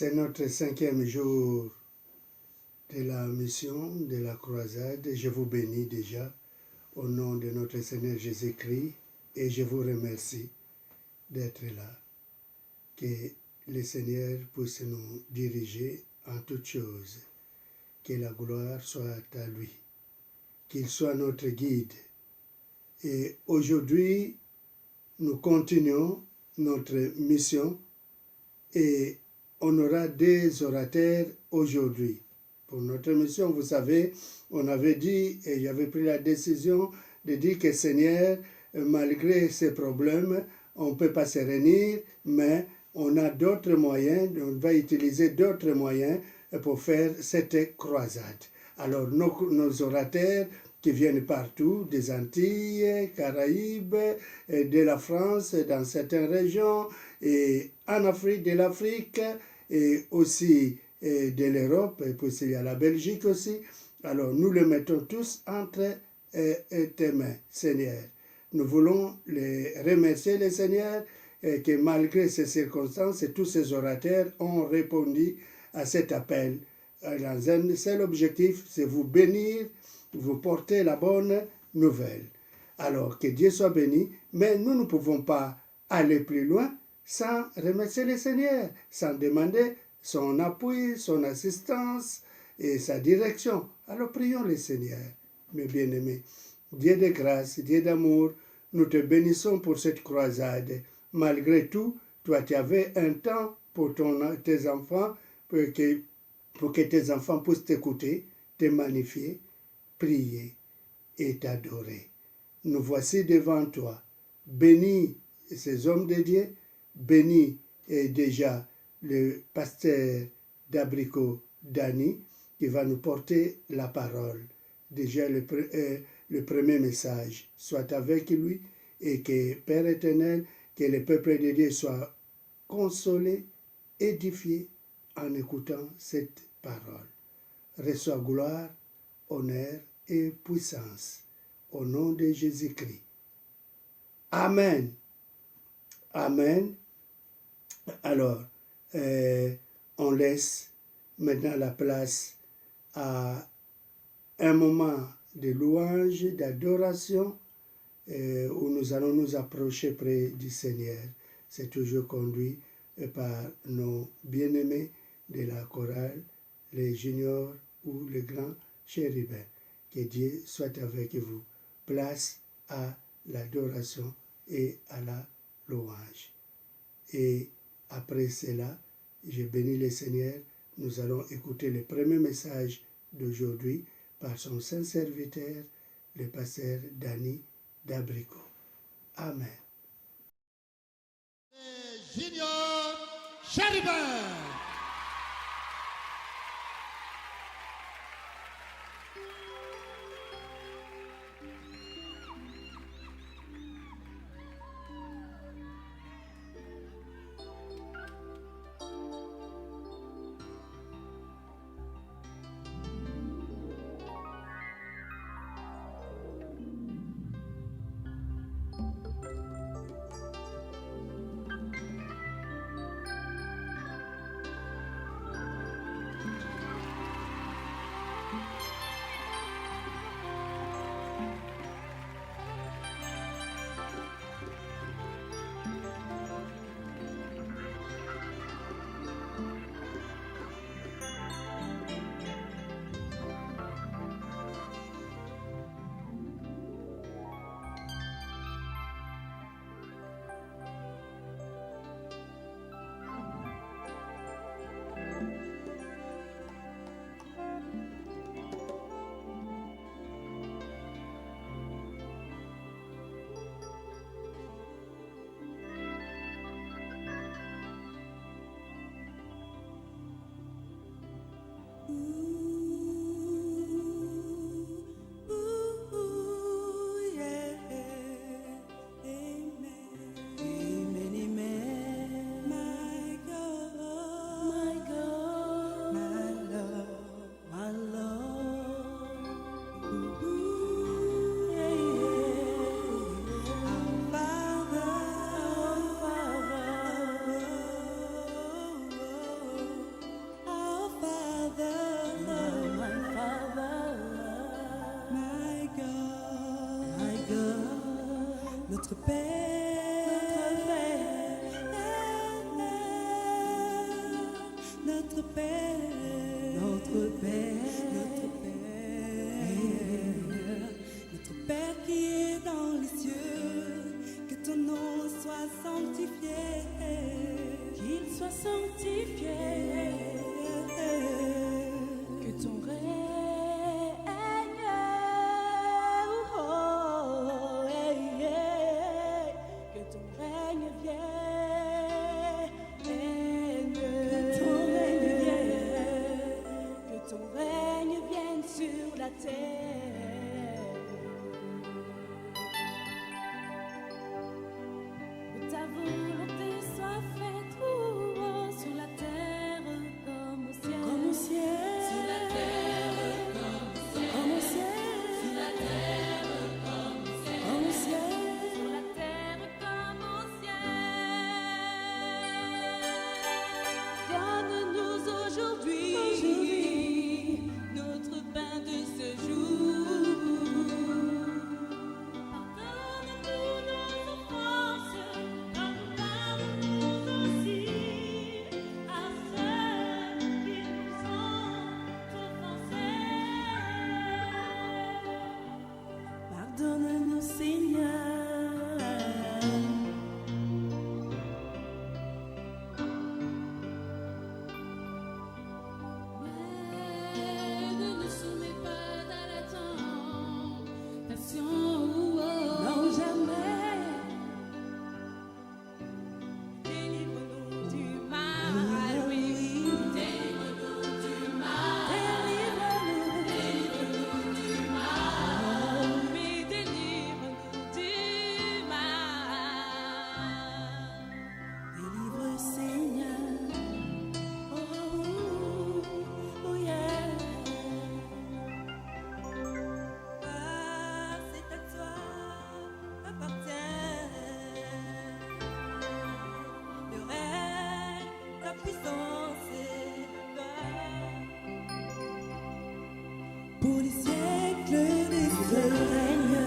C'est notre 5e jour de la mission, de la croisade. Je vous bénis déjà au nom de notre Seigneur Jésus-Christ et je vous remercie d'être là. Que le Seigneur puisse nous diriger en toutes choses. Que la gloire soit à lui. Qu'il soit notre guide. Et aujourd'hui, nous continuons notre mission et on aura des orateurs aujourd'hui. Pour notre mission, vous savez, on avait dit, et j'avais pris la décision de dire que Seigneur, malgré ces problèmes, on ne peut pas se réunir, mais on a d'autres moyens, on va utiliser d'autres moyens pour faire cette croisade. Alors, nos orateurs qui viennent partout, des Antilles, Caraïbes, de la France, dans certaines régions, et en Afrique, de l'Afrique, et aussi de l'Europe, et puis il y a la Belgique aussi. Alors, nous les mettons tous entre tes mains, Seigneur. Nous voulons les remercier, les Seigneurs, que malgré ces circonstances, tous ces orateurs ont répondu à cet appel. Dans un seul objectif, c'est vous bénir, vous porter la bonne nouvelle. Alors, que Dieu soit béni, mais nous ne pouvons pas aller plus loin sans remercier le Seigneur, sans demander son appui, son assistance et sa direction. Alors, prions le Seigneur, mes bien-aimés. Dieu de grâce, Dieu d'amour, nous te bénissons pour cette croisade. Malgré tout, toi, tu avais un temps pour tes enfants, pour que tes enfants puissent t'écouter, te magnifier, prier et t'adorer. Nous voici devant toi. Bénis ces hommes de Dieu, bénis déjà le pasteur d'Abricot, Dani, qui va nous porter la parole. Déjà le premier message soit avec lui et que, Père éternel, que le peuple de Dieu soit consolé, édifié en écoutant cette parole. Reçois gloire, honneur et puissance au nom de Jésus-Christ. Amen. Amen. Alors, on laisse maintenant la place à un moment de louange, d'adoration, où nous allons nous approcher près du Seigneur. C'est toujours conduit par nos bien-aimés de la chorale, les juniors ou les grands chérubins. Que Dieu soit avec vous. Place à l'adoration et à la louange. Et après cela, je bénis le Seigneur. Nous allons écouter le premier message d'aujourd'hui par son saint serviteur, le pasteur Dani d'Abricot. Amen. Junior Chérubin. Notre Père, notre Père, notre Père, notre Père, notre Père qui est dans les cieux, que ton nom soit sanctifié, qu'il soit sanctifié, que ton règne, que ton règne vienne, que ton règne vienne sur la terre. Que ta volonté soit faite sur la terre comme au ciel. Comme au ciel. Sur la terre comme au ciel. Sur la terre comme au ciel. Comme au ciel. Sur la terre comme au ciel. Donne-nous aujourd'hui notre pain de ce jour. Pardonne-nous nos offenses, comme nous pardonnons aussi à ceux qui nous ont offensés. Pardonne-nous, Seigneur. Mais ne nous soumets pas à la tentation. Non, jamais. Délivre-nous du mal. Oui, délivre-nous du mal. Délivre-nous du mal. Oui, délivre-nous du mal. Délivre, Seigneur. Oh, oh yeah. Ah, c'est à toi appartient le règne, la puissance et la gloire. Pour les siècles des règne,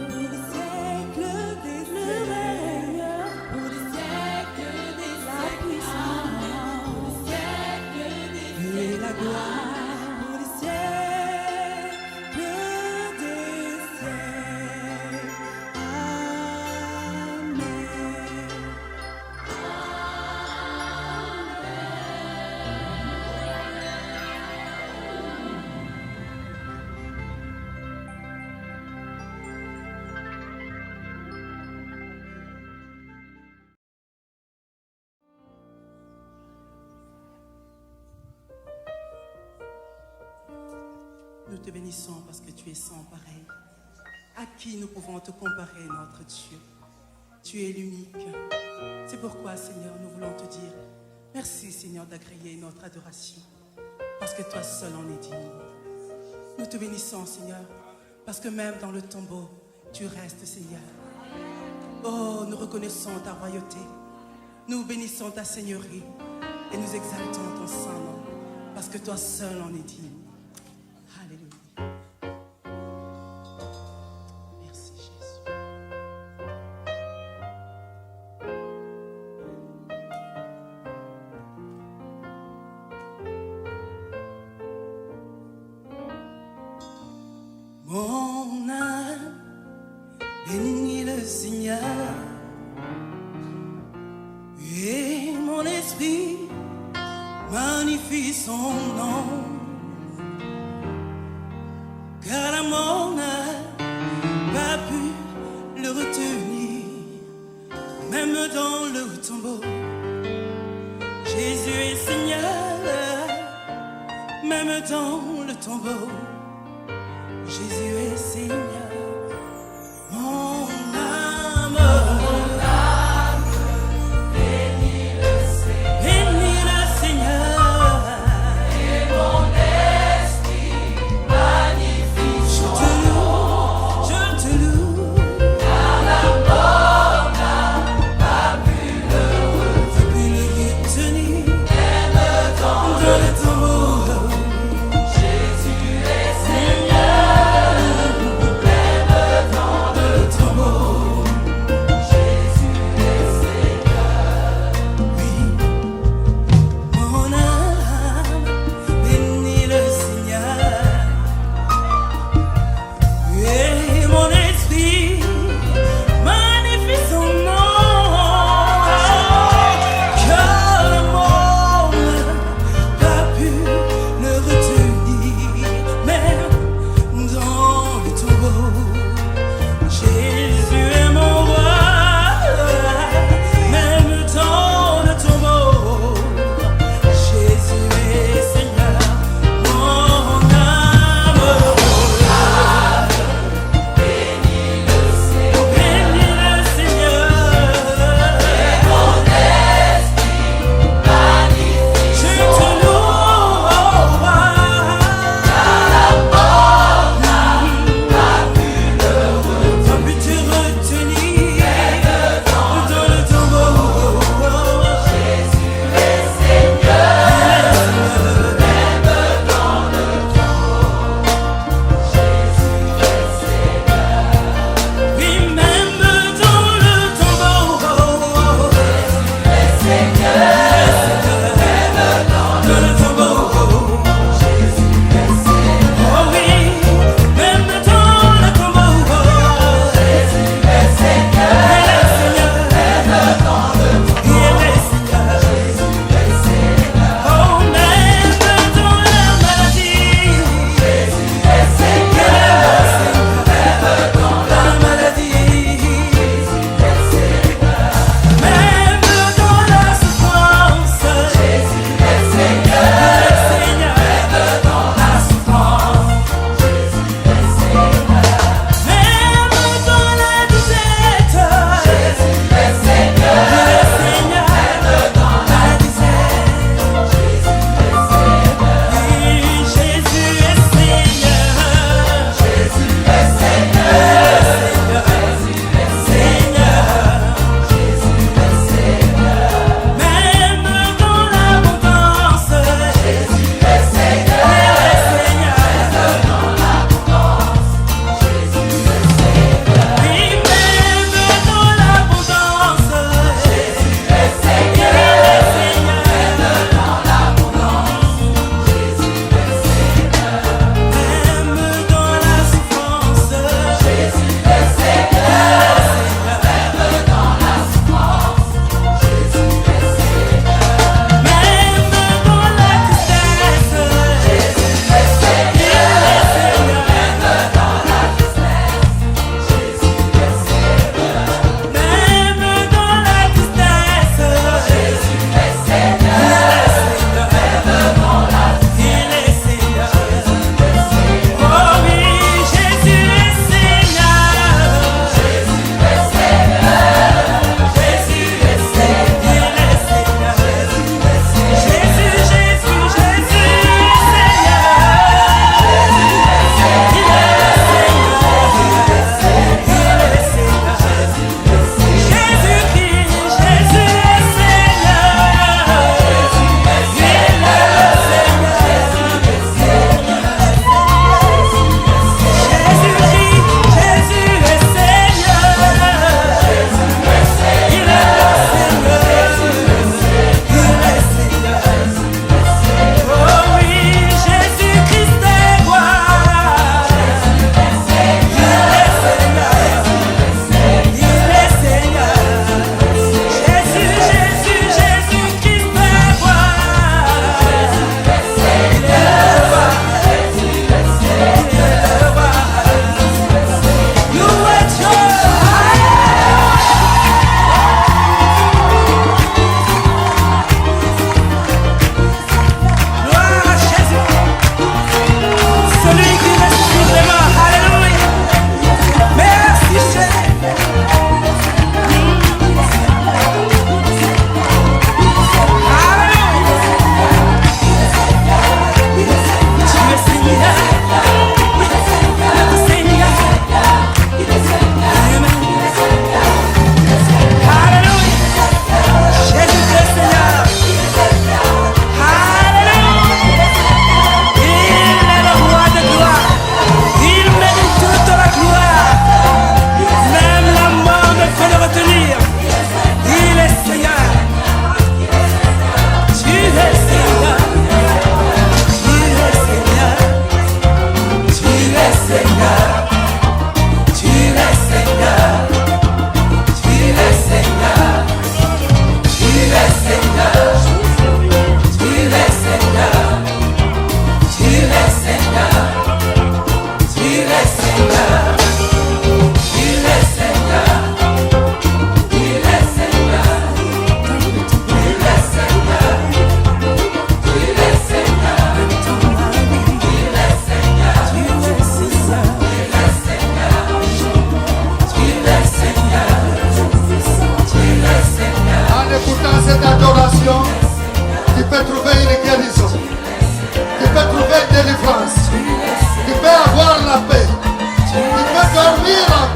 pour les siècles des règne, pour les siècles des la puissance, pour les siècles des et la gloire, pour les siècles des siècles. Amen. Nous te bénissons parce que tu es sans pareil. À qui nous pouvons te comparer, notre Dieu? Tu es l'unique. C'est pourquoi, Seigneur, nous voulons te dire merci, Seigneur, d'agréer notre adoration. Parce que toi seul en es digne. Nous te bénissons, Seigneur, parce que même dans le tombeau, tu restes, Seigneur. Oh, nous reconnaissons ta royauté. Nous bénissons ta seigneurie. Et nous exaltons ton saint nom. Parce que toi seul en es digne. Alléluia. Merci, Jésus. Mon âme bénit le Seigneur et mon esprit magnifie son nom, car la mort n'a pas pu le retenir, même dans le tombeau. Jésus est Seigneur, même dans le tombeau. Jésus est Seigneur. Mon âme bénit le Seigneur, et mon esprit magnifie son nom. Je te loue, car la mort n'a pas pu le retenir, même dans le tombeau. Jésus est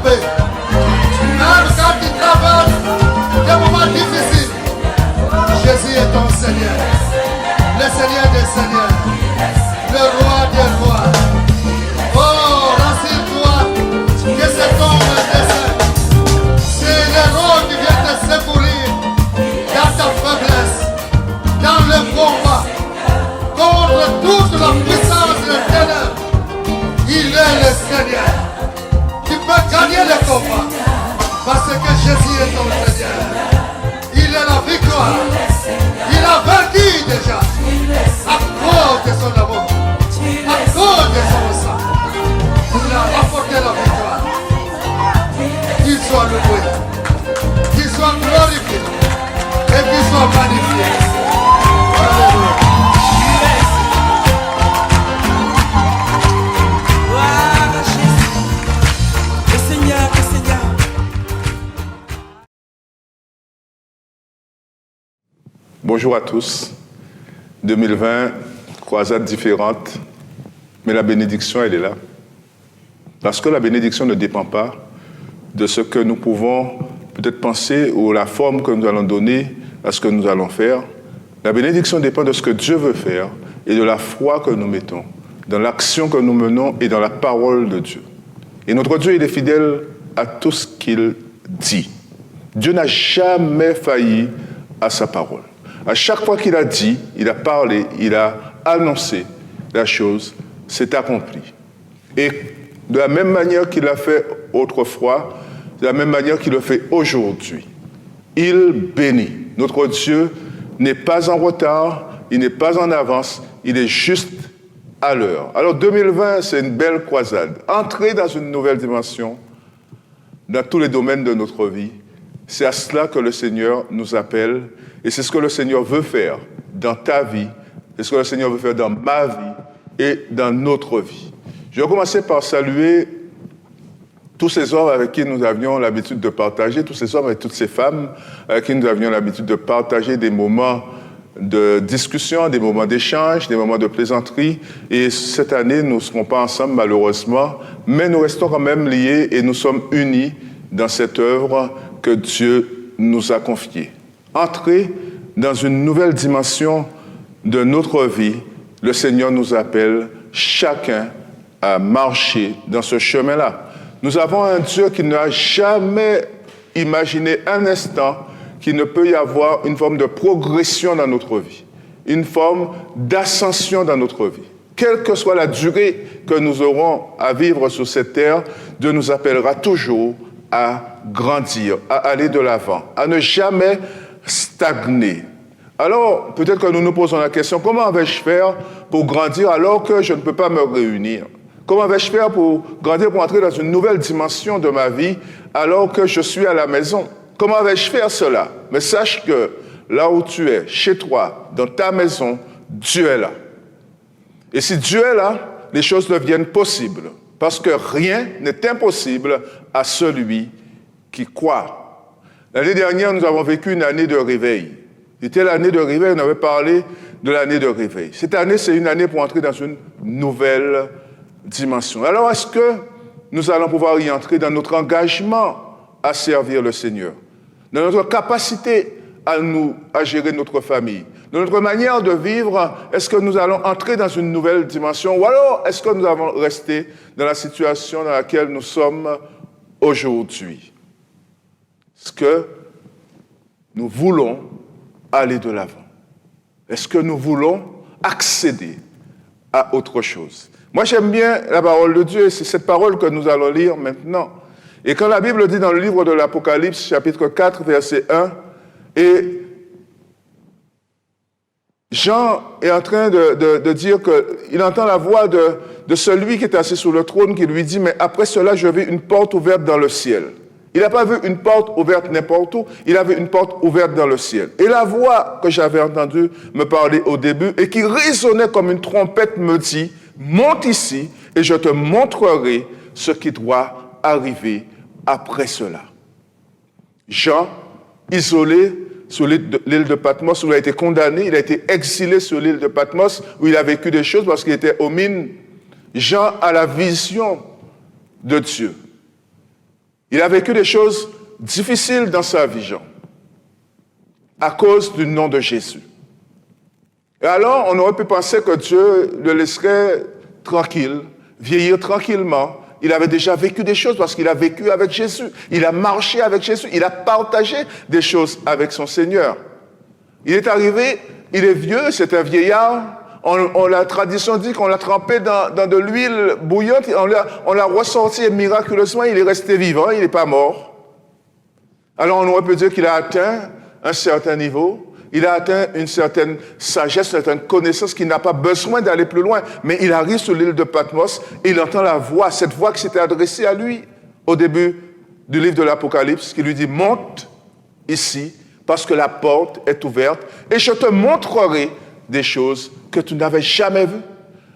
paix. Même quand tu traverses des moments difficiles, Jésus est ton Seigneur. Le Seigneur des Seigneurs. Le Roi des Rois. Oh, rassure-toi que c'est ton dessein. C'est l'héros qui vient te secourir dans ta faiblesse, dans le combat, contre toute la puissance des ténèbres. Il est le Seigneur. Tu peux gagner le combat parce que Jésus est ton Seigneur. Il est la victoire. Il a vaincu déjà à cause de son amour, à cause de son sang. Il a rapporté la victoire. Qu'il soit loué, qu'il soit glorifié et qu'il soit magnifié. Alléluia. Gloire à Jésus. Le Seigneur, le Seigneur. Bonjour à tous. 2020, croisade différente, mais la bénédiction, elle est là. Parce que la bénédiction ne dépend pas de ce que nous pouvons peut-être penser ou la forme que nous allons donner à ce que nous allons faire. La bénédiction dépend de ce que Dieu veut faire et de la foi que nous mettons, dans l'action que nous menons et dans la parole de Dieu. Et notre Dieu, il est fidèle à tout ce qu'il dit. Dieu n'a jamais failli à sa parole. À chaque fois qu'il a dit, il a parlé, il a annoncé, la chose s'est accomplie. Et de la même manière qu'il l'a fait autrefois, de la même manière qu'il le fait aujourd'hui, il bénit. Notre Dieu n'est pas en retard, il n'est pas en avance, il est juste à l'heure. Alors 2020, c'est une belle croisade. Entrer dans une nouvelle dimension, dans tous les domaines de notre vie, c'est à cela que le Seigneur nous appelle. Et c'est ce que le Seigneur veut faire dans ta vie, c'est ce que le Seigneur veut faire dans ma vie et dans notre vie. Je vais commencer par saluer tous ces hommes avec qui nous avions l'habitude de partager, tous ces hommes et toutes ces femmes avec qui nous avions l'habitude de partager des moments de discussion, des moments d'échange, des moments de plaisanterie. Et cette année, nous ne serons pas ensemble malheureusement, mais nous restons quand même liés et nous sommes unis dans cette œuvre que Dieu nous a confiée. Entrer dans une nouvelle dimension de notre vie, le Seigneur nous appelle chacun à marcher dans ce chemin-là. Nous avons un Dieu qui n'a jamais imaginé un instant qu'il ne peut y avoir une forme de progression dans notre vie, une forme d'ascension dans notre vie. Quelle que soit la durée que nous aurons à vivre sur cette terre, Dieu nous appellera toujours à grandir, à aller de l'avant, à ne jamais stagner. Alors, peut-être que nous nous posons la question, comment vais-je faire pour grandir alors que je ne peux pas me réunir? Comment vais-je faire pour grandir, pour entrer dans une nouvelle dimension de ma vie alors que je suis à la maison? Comment vais-je faire cela? Mais sache que là où tu es, chez toi, dans ta maison, Dieu est là. Et si Dieu est là, les choses deviennent possibles. Parce que rien n'est impossible à celui qui croit. L'année dernière, nous avons vécu une année de réveil. C'était l'année de réveil, on avait parlé de l'année de réveil. Cette année, c'est une année pour entrer dans une nouvelle dimension. Alors, est-ce que nous allons pouvoir y entrer dans notre engagement à servir le Seigneur, dans notre capacité à gérer notre famille, dans notre manière de vivre? Est-ce que nous allons entrer dans une nouvelle dimension ou alors est-ce que nous allons rester dans la situation dans laquelle nous sommes aujourd'hui? Est-ce que nous voulons aller de l'avant? Est-ce que nous voulons accéder à autre chose? Moi, j'aime bien la parole de Dieu et c'est cette parole que nous allons lire maintenant. Et quand la Bible dit dans le livre de l'Apocalypse, chapitre 4, verset 1, et Jean est en train de dire qu'il entend la voix de celui qui est assis sur le trône qui lui dit « Mais après cela, je vis une porte ouverte dans le ciel. » Il n'a pas vu une porte ouverte n'importe où, il a vu une porte ouverte dans le ciel. Et la voix que j'avais entendue me parler au début et qui résonnait comme une trompette me dit « Monte ici et je te montrerai ce qui doit arriver après cela. » Jean, isolé sur l'île de Patmos, où il a été condamné, il a été exilé sur l'île de Patmos, où il a vécu des choses parce qu'il était aux mines. Jean a la vision de Dieu. Il a vécu des choses difficiles dans sa vie, Jean, à cause du nom de Jésus. Et alors, on aurait pu penser que Dieu le laisserait tranquille, vieillir tranquillement. Il avait déjà vécu des choses parce qu'il a vécu avec Jésus. Il a marché avec Jésus. Il a partagé des choses avec son Seigneur. Il est arrivé, il est vieux, c'est un vieillard. La tradition dit qu'on l'a trempé dans de l'huile bouillante. On l'a ressorti et miraculeusement, il est resté vivant, il n'est pas mort. Alors, on aurait pu dire qu'il a atteint un certain niveau. Il a atteint une certaine sagesse, une certaine connaissance qu'il n'a pas besoin d'aller plus loin. Mais il arrive sur l'île de Patmos et il entend la voix, cette voix qui s'était adressée à lui au début du livre de l'Apocalypse, qui lui dit « Monte ici, parce que la porte est ouverte et je te montrerai des choses que tu n'avais jamais vues. »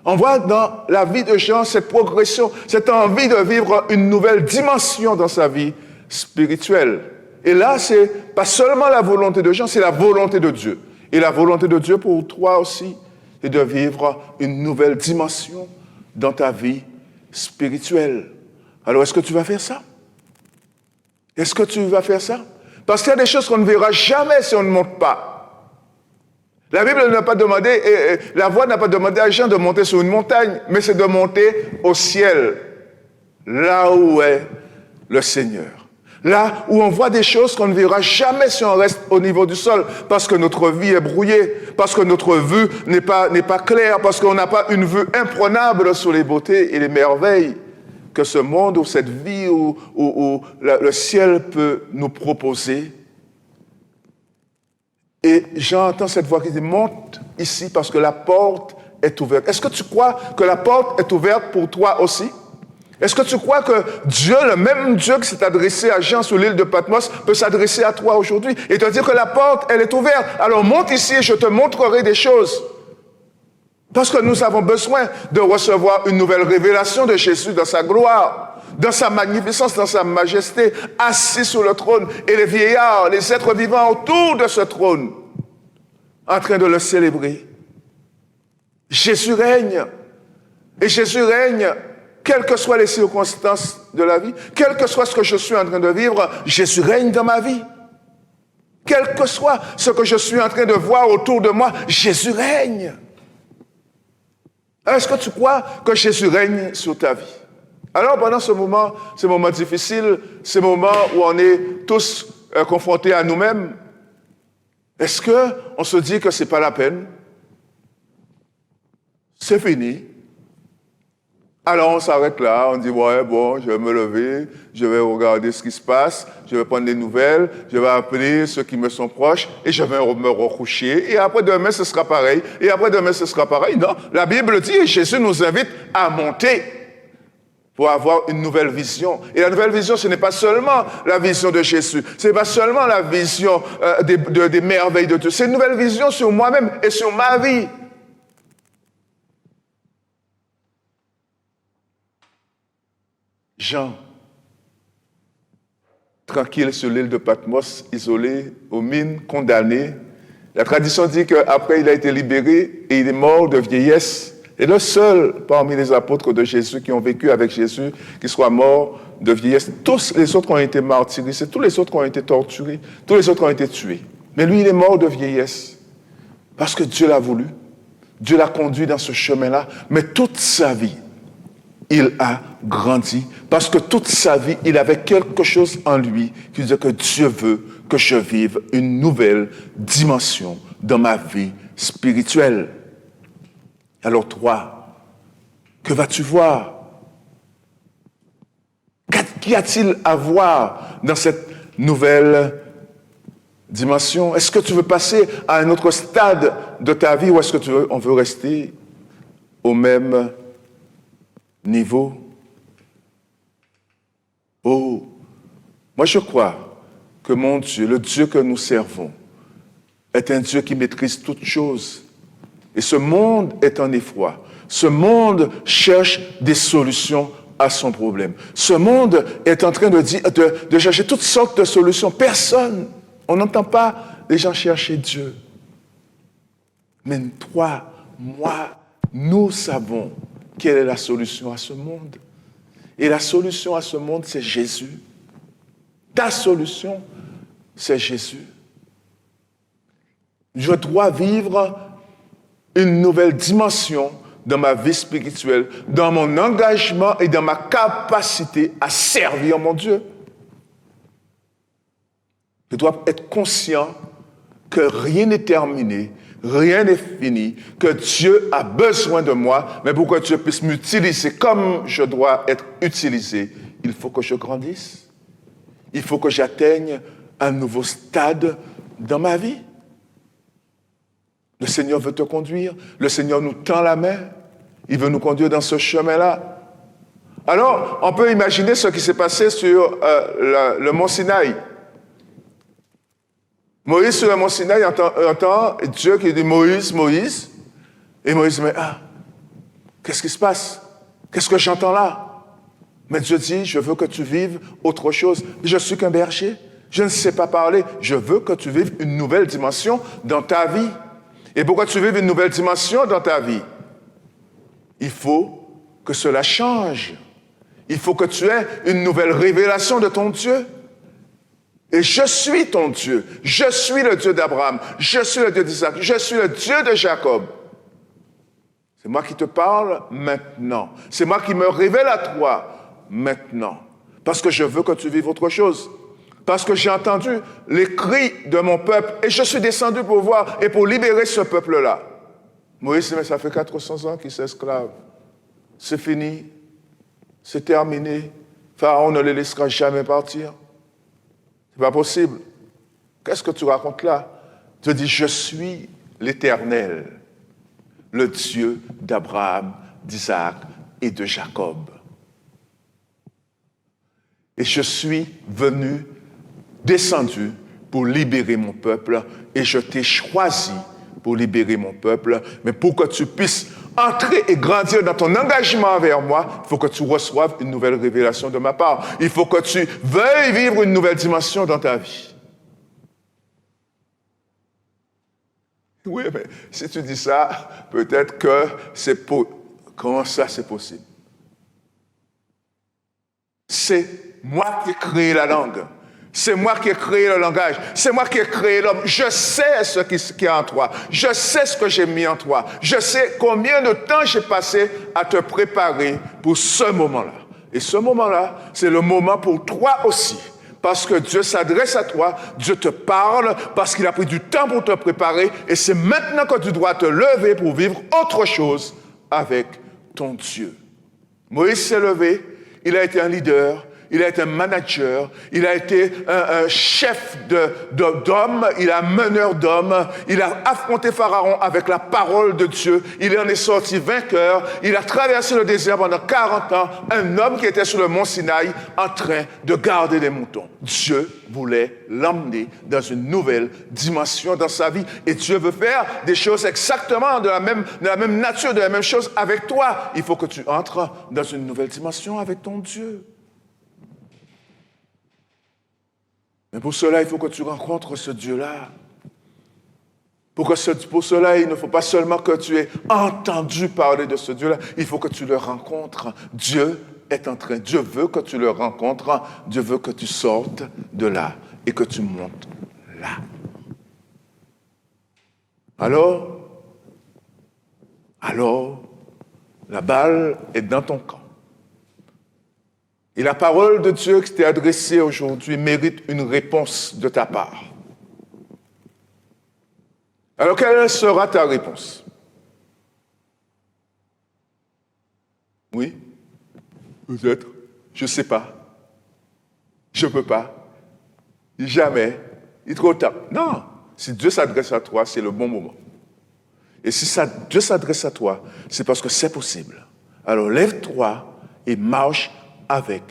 On voit dans la vie de Jean cette progression, cette envie de vivre une nouvelle dimension dans sa vie spirituelle. Et là, c'est pas seulement la volonté de Jean, c'est la volonté de Dieu. Et la volonté de Dieu pour toi aussi, c'est de vivre une nouvelle dimension dans ta vie spirituelle. Alors, est-ce que tu vas faire ça? Est-ce que tu vas faire ça? Parce qu'il y a des choses qu'on ne verra jamais si on ne monte pas. La Bible n'a pas demandé, la voix n'a pas demandé à Jean de monter sur une montagne, mais c'est de monter au ciel, là où est le Seigneur. Là où on voit des choses qu'on ne verra jamais si on reste au niveau du sol, parce que notre vie est brouillée, parce que notre vue n'est pas claire, parce qu'on n'a pas une vue imprenable sur les beautés et les merveilles que ce monde ou cette vie où le ciel peut nous proposer. Et j'entends cette voix qui dit « Monte ici parce que la porte est ouverte ». Est-ce que tu crois que la porte est ouverte pour toi aussi? Est-ce que tu crois que Dieu, le même Dieu qui s'est adressé à Jean sur l'île de Patmos, peut s'adresser à toi aujourd'hui et te dire que la porte, elle est ouverte? Alors monte ici et je te montrerai des choses. Parce que nous avons besoin de recevoir une nouvelle révélation de Jésus dans sa gloire, dans sa magnificence, dans sa majesté, assis sur le trône. Et les vieillards, les êtres vivants autour de ce trône, en train de le célébrer. Jésus règne. Et Jésus règne. Quelles que soient les circonstances de la vie, quel que soit ce que je suis en train de vivre, Jésus règne dans ma vie. Quel que soit ce que je suis en train de voir autour de moi, Jésus règne. Est-ce que tu crois que Jésus règne sur ta vie? Alors pendant ces moments difficiles, ces moments où on est tous confrontés à nous-mêmes, est-ce qu'on se dit que ce n'est pas la peine? C'est fini. Alors on s'arrête là, on dit, ouais, bon, je vais me lever, je vais regarder ce qui se passe, je vais prendre des nouvelles, je vais appeler ceux qui me sont proches et je vais me recoucher. Et après demain, ce sera pareil. Et après demain, ce sera pareil. Non, la Bible dit, et Jésus nous invite à monter pour avoir une nouvelle vision. Et la nouvelle vision, ce n'est pas seulement la vision de Jésus, ce n'est pas seulement la vision des merveilles de Dieu, c'est une nouvelle vision sur moi-même et sur ma vie. Jean, tranquille sur l'île de Patmos, isolé, aux mines, condamné. La tradition dit qu'après, il a été libéré et il est mort de vieillesse. Et le seul parmi les apôtres de Jésus qui ont vécu avec Jésus, qui soit mort de vieillesse. Tous les autres ont été martyrisés, tous les autres ont été torturés, tous les autres ont été tués. Mais lui, il est mort de vieillesse. Parce que Dieu l'a voulu. Dieu l'a conduit dans ce chemin-là. Mais toute sa vie, il a grandi. Parce que toute sa vie, il avait quelque chose en lui qui disait que Dieu veut que je vive une nouvelle dimension dans ma vie spirituelle. Alors toi, que vas-tu voir? Qu'y a-t-il à voir dans cette nouvelle dimension? Est-ce que tu veux passer à un autre stade de ta vie ou est-ce que on veut rester au même niveau? Oh, moi je crois que mon Dieu, le Dieu que nous servons, est un Dieu qui maîtrise toutes choses. Et ce monde est en effroi. Ce monde cherche des solutions à son problème. Ce monde est en train de chercher toutes sortes de solutions. Personne, on n'entend pas les gens chercher Dieu. Mais toi, moi, nous savons quelle est la solution à ce monde. Et la solution à ce monde, c'est Jésus. Ta solution, c'est Jésus. Je dois vivre une nouvelle dimension dans ma vie spirituelle, dans mon engagement et dans ma capacité à servir mon Dieu. Je dois être conscient que rien n'est terminé, rien n'est fini, que Dieu a besoin de moi, mais pour que Dieu puisse m'utiliser comme je dois être utilisé, il faut que je grandisse. Il faut que j'atteigne un nouveau stade dans ma vie. Le Seigneur veut te conduire. Le Seigneur nous tend la main. Il veut nous conduire dans ce chemin-là. Alors, on peut imaginer ce qui s'est passé sur le mont Sinaï. Moïse, sur le mont Sinaï, entend Dieu qui dit « Moïse, Moïse ». Et Moïse dit « Mais qu'est-ce qui se passe? Qu'est-ce que j'entends là ?» Mais Dieu dit, je veux que tu vives autre chose. Je suis qu'un berger. Je ne sais pas parler. Je veux que tu vives une nouvelle dimension dans ta vie. Et pour que tu vives une nouvelle dimension dans ta vie, il faut que cela change. Il faut que tu aies une nouvelle révélation de ton Dieu. Et je suis ton Dieu. Je suis le Dieu d'Abraham. Je suis le Dieu d'Isaac. Je suis le Dieu de Jacob. C'est moi qui te parle maintenant. C'est moi qui me révèle à toi maintenant, parce que je veux que tu vives autre chose, parce que j'ai entendu les cris de mon peuple et je suis descendu pour voir et pour libérer ce peuple-là. Moïse, mais ça fait 400 ans qu'il s'esclave. C'est fini, c'est terminé. Pharaon ne les laissera jamais partir. C'est pas possible. Qu'est-ce que tu racontes là? Tu dis, je suis l'Éternel, le Dieu d'Abraham, d'Isaac et de Jacob. Et je suis venu, descendu pour libérer mon peuple, et je t'ai choisi pour libérer mon peuple, mais pour que tu puisses entrer et grandir dans ton engagement envers moi, il faut que tu reçoives une nouvelle révélation de ma part. Il faut que tu veuilles vivre une nouvelle dimension dans ta vie. Oui, mais si tu dis ça, peut-être que c'est pour... Comment ça, c'est possible? C'est moi qui ai créé la langue. C'est moi qui ai créé le langage. C'est moi qui ai créé l'homme. Je sais ce qui est en toi. Je sais ce que j'ai mis en toi. Je sais combien de temps j'ai passé à te préparer pour ce moment-là. Et ce moment-là, c'est le moment pour toi aussi. Parce que Dieu s'adresse à toi, Dieu te parle, parce qu'il a pris du temps pour te préparer. Et c'est maintenant que tu dois te lever pour vivre autre chose avec ton Dieu. Moïse s'est levé, il a été un leader, il a été un manager, il a été un chef d'hommes, il a un meneur d'hommes, il a affronté Pharaon avec la parole de Dieu, il en est sorti vainqueur, il a traversé le désert pendant 40 ans, un homme qui était sur le mont Sinaï en train de garder des moutons. Dieu voulait l'emmener dans une nouvelle dimension dans sa vie et Dieu veut faire des choses exactement de la même nature, de la même chose avec toi. Il faut que tu entres dans une nouvelle dimension avec ton Dieu. Mais pour cela, il faut que tu rencontres ce Dieu-là. Pour cela, il ne faut pas seulement que tu aies entendu parler de ce Dieu-là, il faut que tu le rencontres. Dieu veut que tu le rencontres, Dieu veut que tu sortes de là et que tu montes là. Alors, la balle est dans ton camp. Et la parole de Dieu qui t'est adressée aujourd'hui mérite une réponse de ta part. Alors, quelle sera ta réponse? Oui? Peut-être. Je ne sais pas. Je ne peux pas. Jamais. Il est trop tard. Non. Si Dieu s'adresse à toi, c'est le bon moment. Et si Dieu s'adresse à toi, c'est parce que c'est possible. Alors, lève-toi et marche avec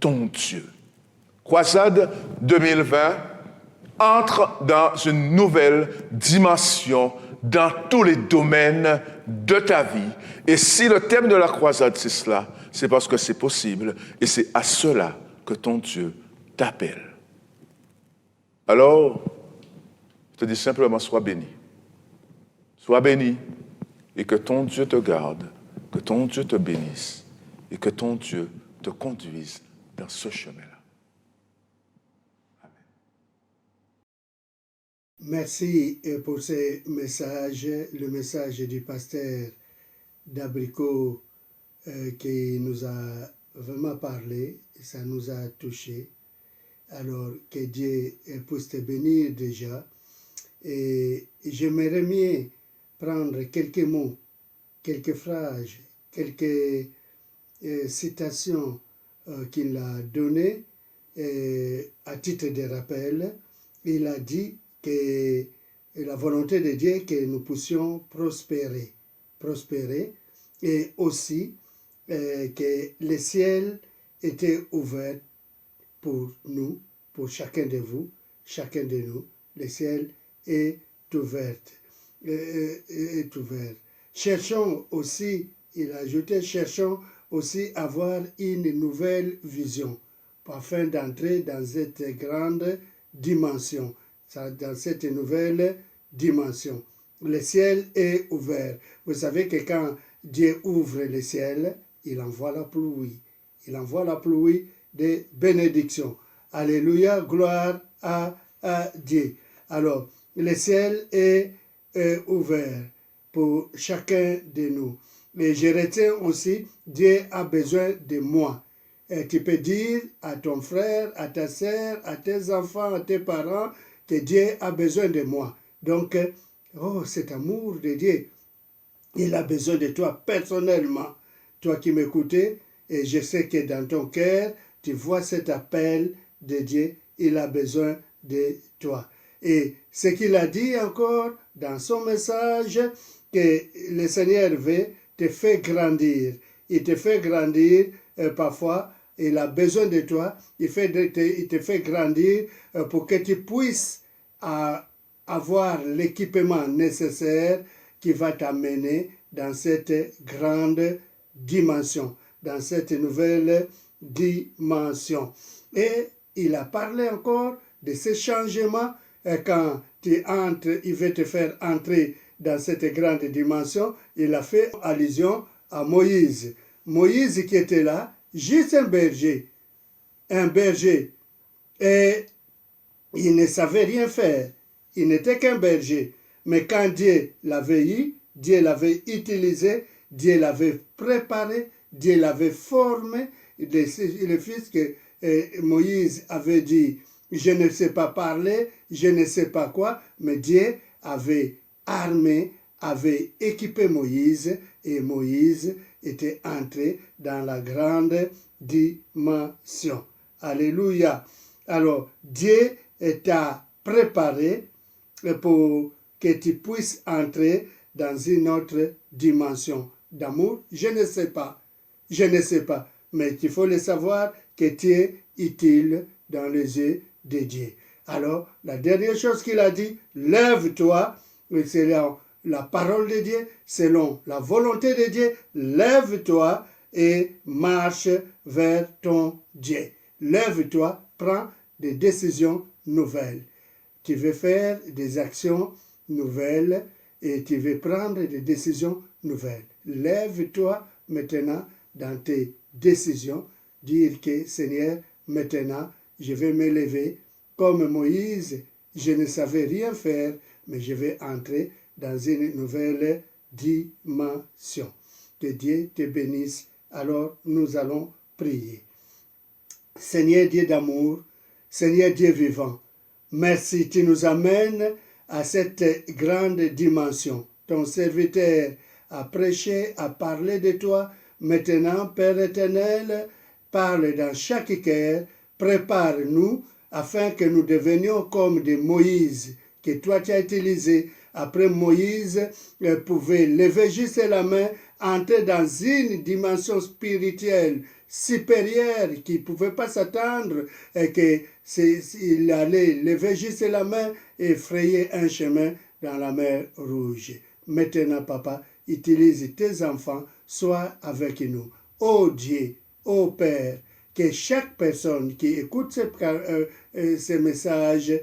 ton Dieu. Croisade 2020 entre dans une nouvelle dimension dans tous les domaines de ta vie. Et si le thème de la croisade, c'est cela, c'est parce que c'est possible et c'est à cela que ton Dieu t'appelle. Alors, je te dis simplement, sois béni. Sois béni et que ton Dieu te garde, que ton Dieu te bénisse et que ton Dieu te conduise dans ce chemin-là. Merci pour ce message, le message du pasteur d'Abricot qui nous a vraiment parlé, ça nous a touché. Alors que Dieu puisse te bénir déjà. Et j'aimerais mieux prendre quelques mots, quelques phrases, quelques citations qu'il a données à titre de rappel. Il a dit que la volonté de Dieu est que nous puissions prospérer, et aussi que le ciel était ouvert pour nous, pour chacun de vous, chacun de nous. Le ciel est ouvert. Est ouvert. Cherchons aussi, il a ajouté, cherchons aussi à avoir une nouvelle vision afin d'entrer dans cette grande dimension, dans cette nouvelle dimension. Le ciel est ouvert. Vous savez que quand Dieu ouvre le ciel, il envoie la pluie. Il envoie la pluie de bénédiction. Alléluia, gloire à Dieu. Alors, le ciel est ouvert pour chacun de nous. Mais je retiens aussi, Dieu a besoin de moi. Et tu peux dire à ton frère, à ta sœur, à tes enfants, à tes parents, que Dieu a besoin de moi. Donc, cet amour de Dieu, il a besoin de toi personnellement. Toi qui m'écoutes, et je sais que dans ton cœur, tu vois cet appel de Dieu, il a besoin de toi. Et ce qu'il a dit encore dans son message, que le Seigneur veut te faire grandir. Il te fait grandir parfois, il a besoin de toi, il te fait grandir pour que tu puisses avoir l'équipement nécessaire qui va t'amener dans cette grande dimension, dans cette nouvelle dimension. Et il a parlé encore de ce changement quand tu entres, il veut te faire entrer dans cette grande dimension. Il a fait allusion à Moïse. Moïse qui était là, juste un berger, et il ne savait rien faire. Il n'était qu'un berger. Mais quand Dieu l'avait eu, Dieu l'avait utilisé, Dieu l'avait préparé, Dieu l'avait formé. Le fils que Moïse avait dit, je ne sais pas parler, je ne sais pas quoi, mais Dieu avait armé, avait équipé Moïse, et Moïse était entré dans la grande dimension. Alléluia. Alors, Dieu t'a préparé pour que tu puisses entrer dans une autre dimension d'amour. Je ne sais pas, mais il faut le savoir que tu es utile dans les yeux de Dieu. Alors, la dernière chose qu'il a dit, lève-toi, selon la parole de Dieu, selon la volonté de Dieu, lève-toi et marche vers ton Dieu. Lève-toi, prends des décisions nouvelles. Tu veux faire des actions nouvelles et tu veux prendre des décisions nouvelles. Lève-toi maintenant dans tes décisions, dire que Seigneur, maintenant, je vais me lever. Comme Moïse, je ne savais rien faire, mais je vais entrer dans une nouvelle dimension. Que Dieu te bénisse. Alors, nous allons prier. Seigneur Dieu d'amour, Seigneur Dieu vivant, merci, tu nous amènes à cette grande dimension. Ton serviteur a prêché, a parlé de toi. Maintenant, Père éternel, parle dans chaque cœur, prépare-nous afin que nous devenions comme des Moïse que toi tu as utilisé. Après Moïse pouvait lever juste la main, entrer dans une dimension spirituelle supérieure qui ne pouvait pas s'attendre et qu'il allait lever juste la main et frayer un chemin dans la mer Rouge. Maintenant, Papa, utilise tes enfants, sois avec nous. Ô Dieu, ô Père, que chaque personne qui écoute ce message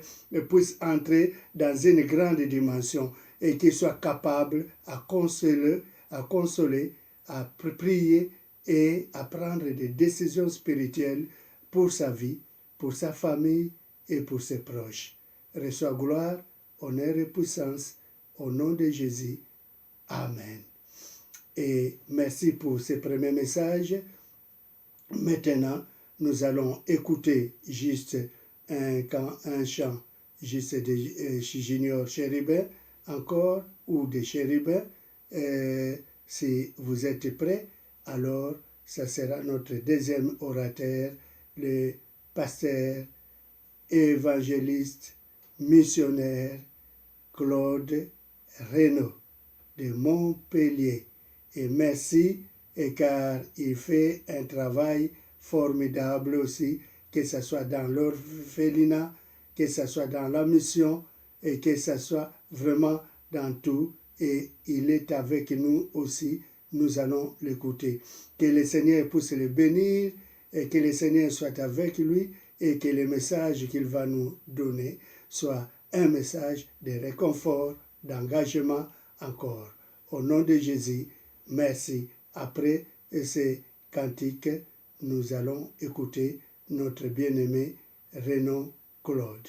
puisse entrer dans une grande dimension et qu'il soit capable à consoler, à prier et à prendre des décisions spirituelles pour sa vie, pour sa famille et pour ses proches. Reçois gloire, honneur et puissance. Au nom de Jésus. Amen. Et merci pour ce premier message. Maintenant, nous allons écouter juste un chant juste de Junior Chérubin encore ou de Chérubin. Si vous êtes prêts, alors ça sera notre deuxième orateur, le pasteur, évangéliste, missionnaire Claude Renaud de Montpellier. Et merci, car il fait un travail formidable aussi, que ce soit dans l'orphelinat, que ce soit dans la mission, et que ce soit vraiment dans tout. Et il est avec nous aussi, nous allons l'écouter. Que le Seigneur puisse le bénir, et que le Seigneur soit avec lui, et que le message qu'il va nous donner soit un message de réconfort, d'engagement encore. Au nom de Jésus, merci. Après ces cantiques, nous allons écouter notre bien-aimé Renaud Claude.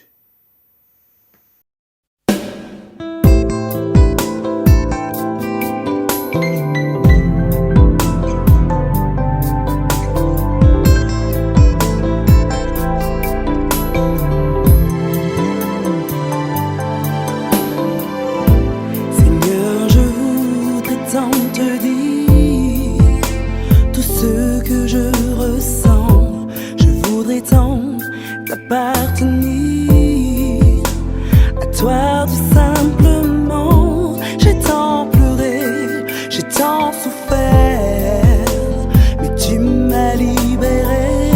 Seigneur, je voudrais tant te dire tout ce que je ressens. Je voudrais tant t'appartenir à toi tout simplement. J'ai tant pleuré, j'ai tant souffert, mais tu m'as libéré.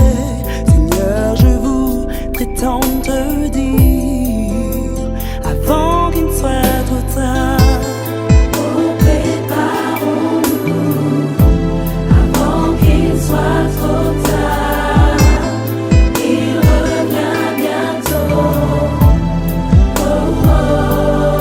Seigneur, je voudrais tant te dire avant qu'il ne soit trop tard. Oh, préparons-nous avant qu'il soit trop tard. Il revient bientôt. Oh, oh.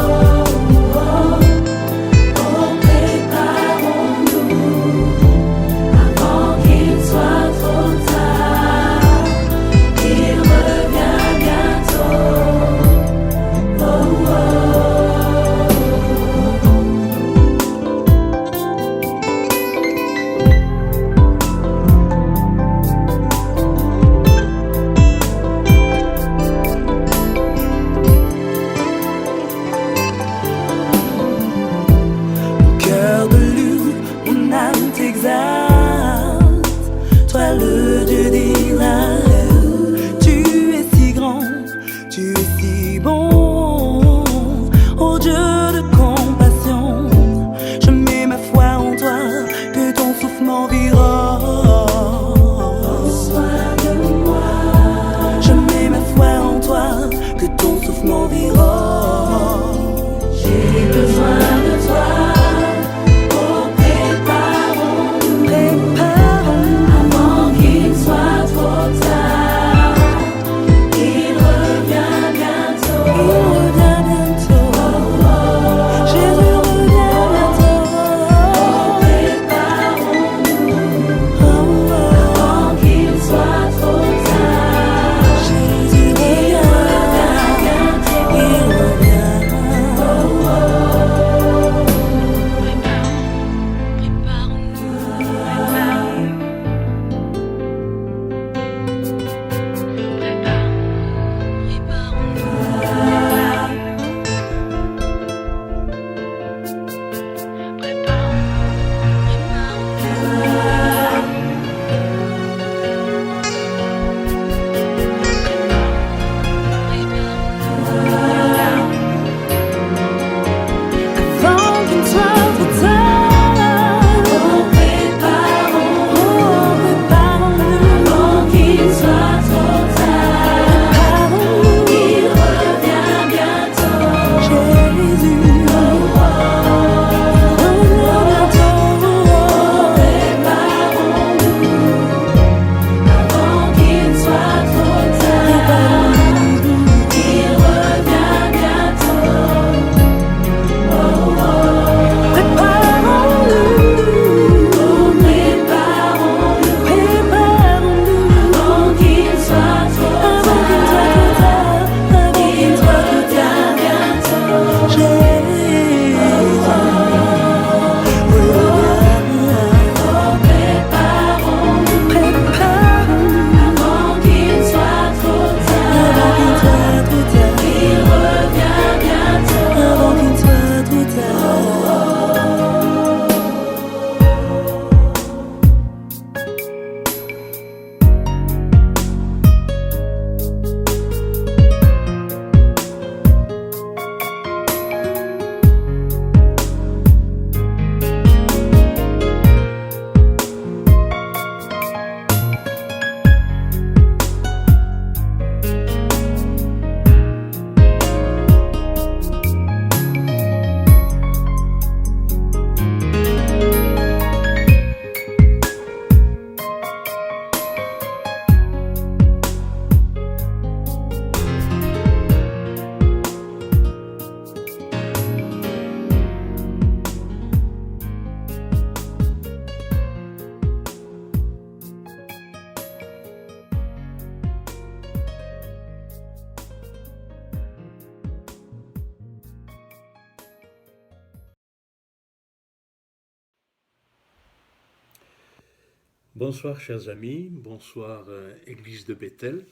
Bonsoir chers amis, bonsoir Église de Bethel.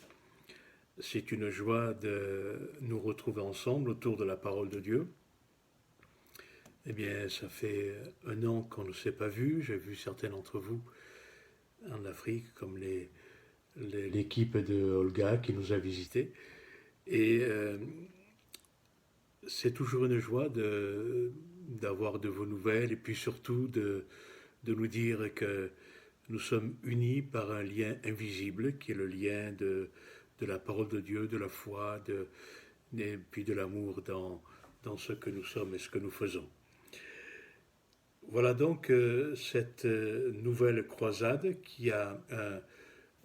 C'est une joie de nous retrouver ensemble autour de la parole de Dieu. Eh bien, ça fait 1 an qu'on ne s'est pas vu. J'ai vu certains d'entre vous en Afrique, comme l'équipe de Olga qui nous a visités. Et c'est toujours une joie d'avoir de vos nouvelles et puis surtout de nous dire que nous sommes unis par un lien invisible qui est le lien de la parole de Dieu, de la foi, et puis de l'amour dans ce que nous sommes et ce que nous faisons. Voilà donc cette nouvelle croisade qui a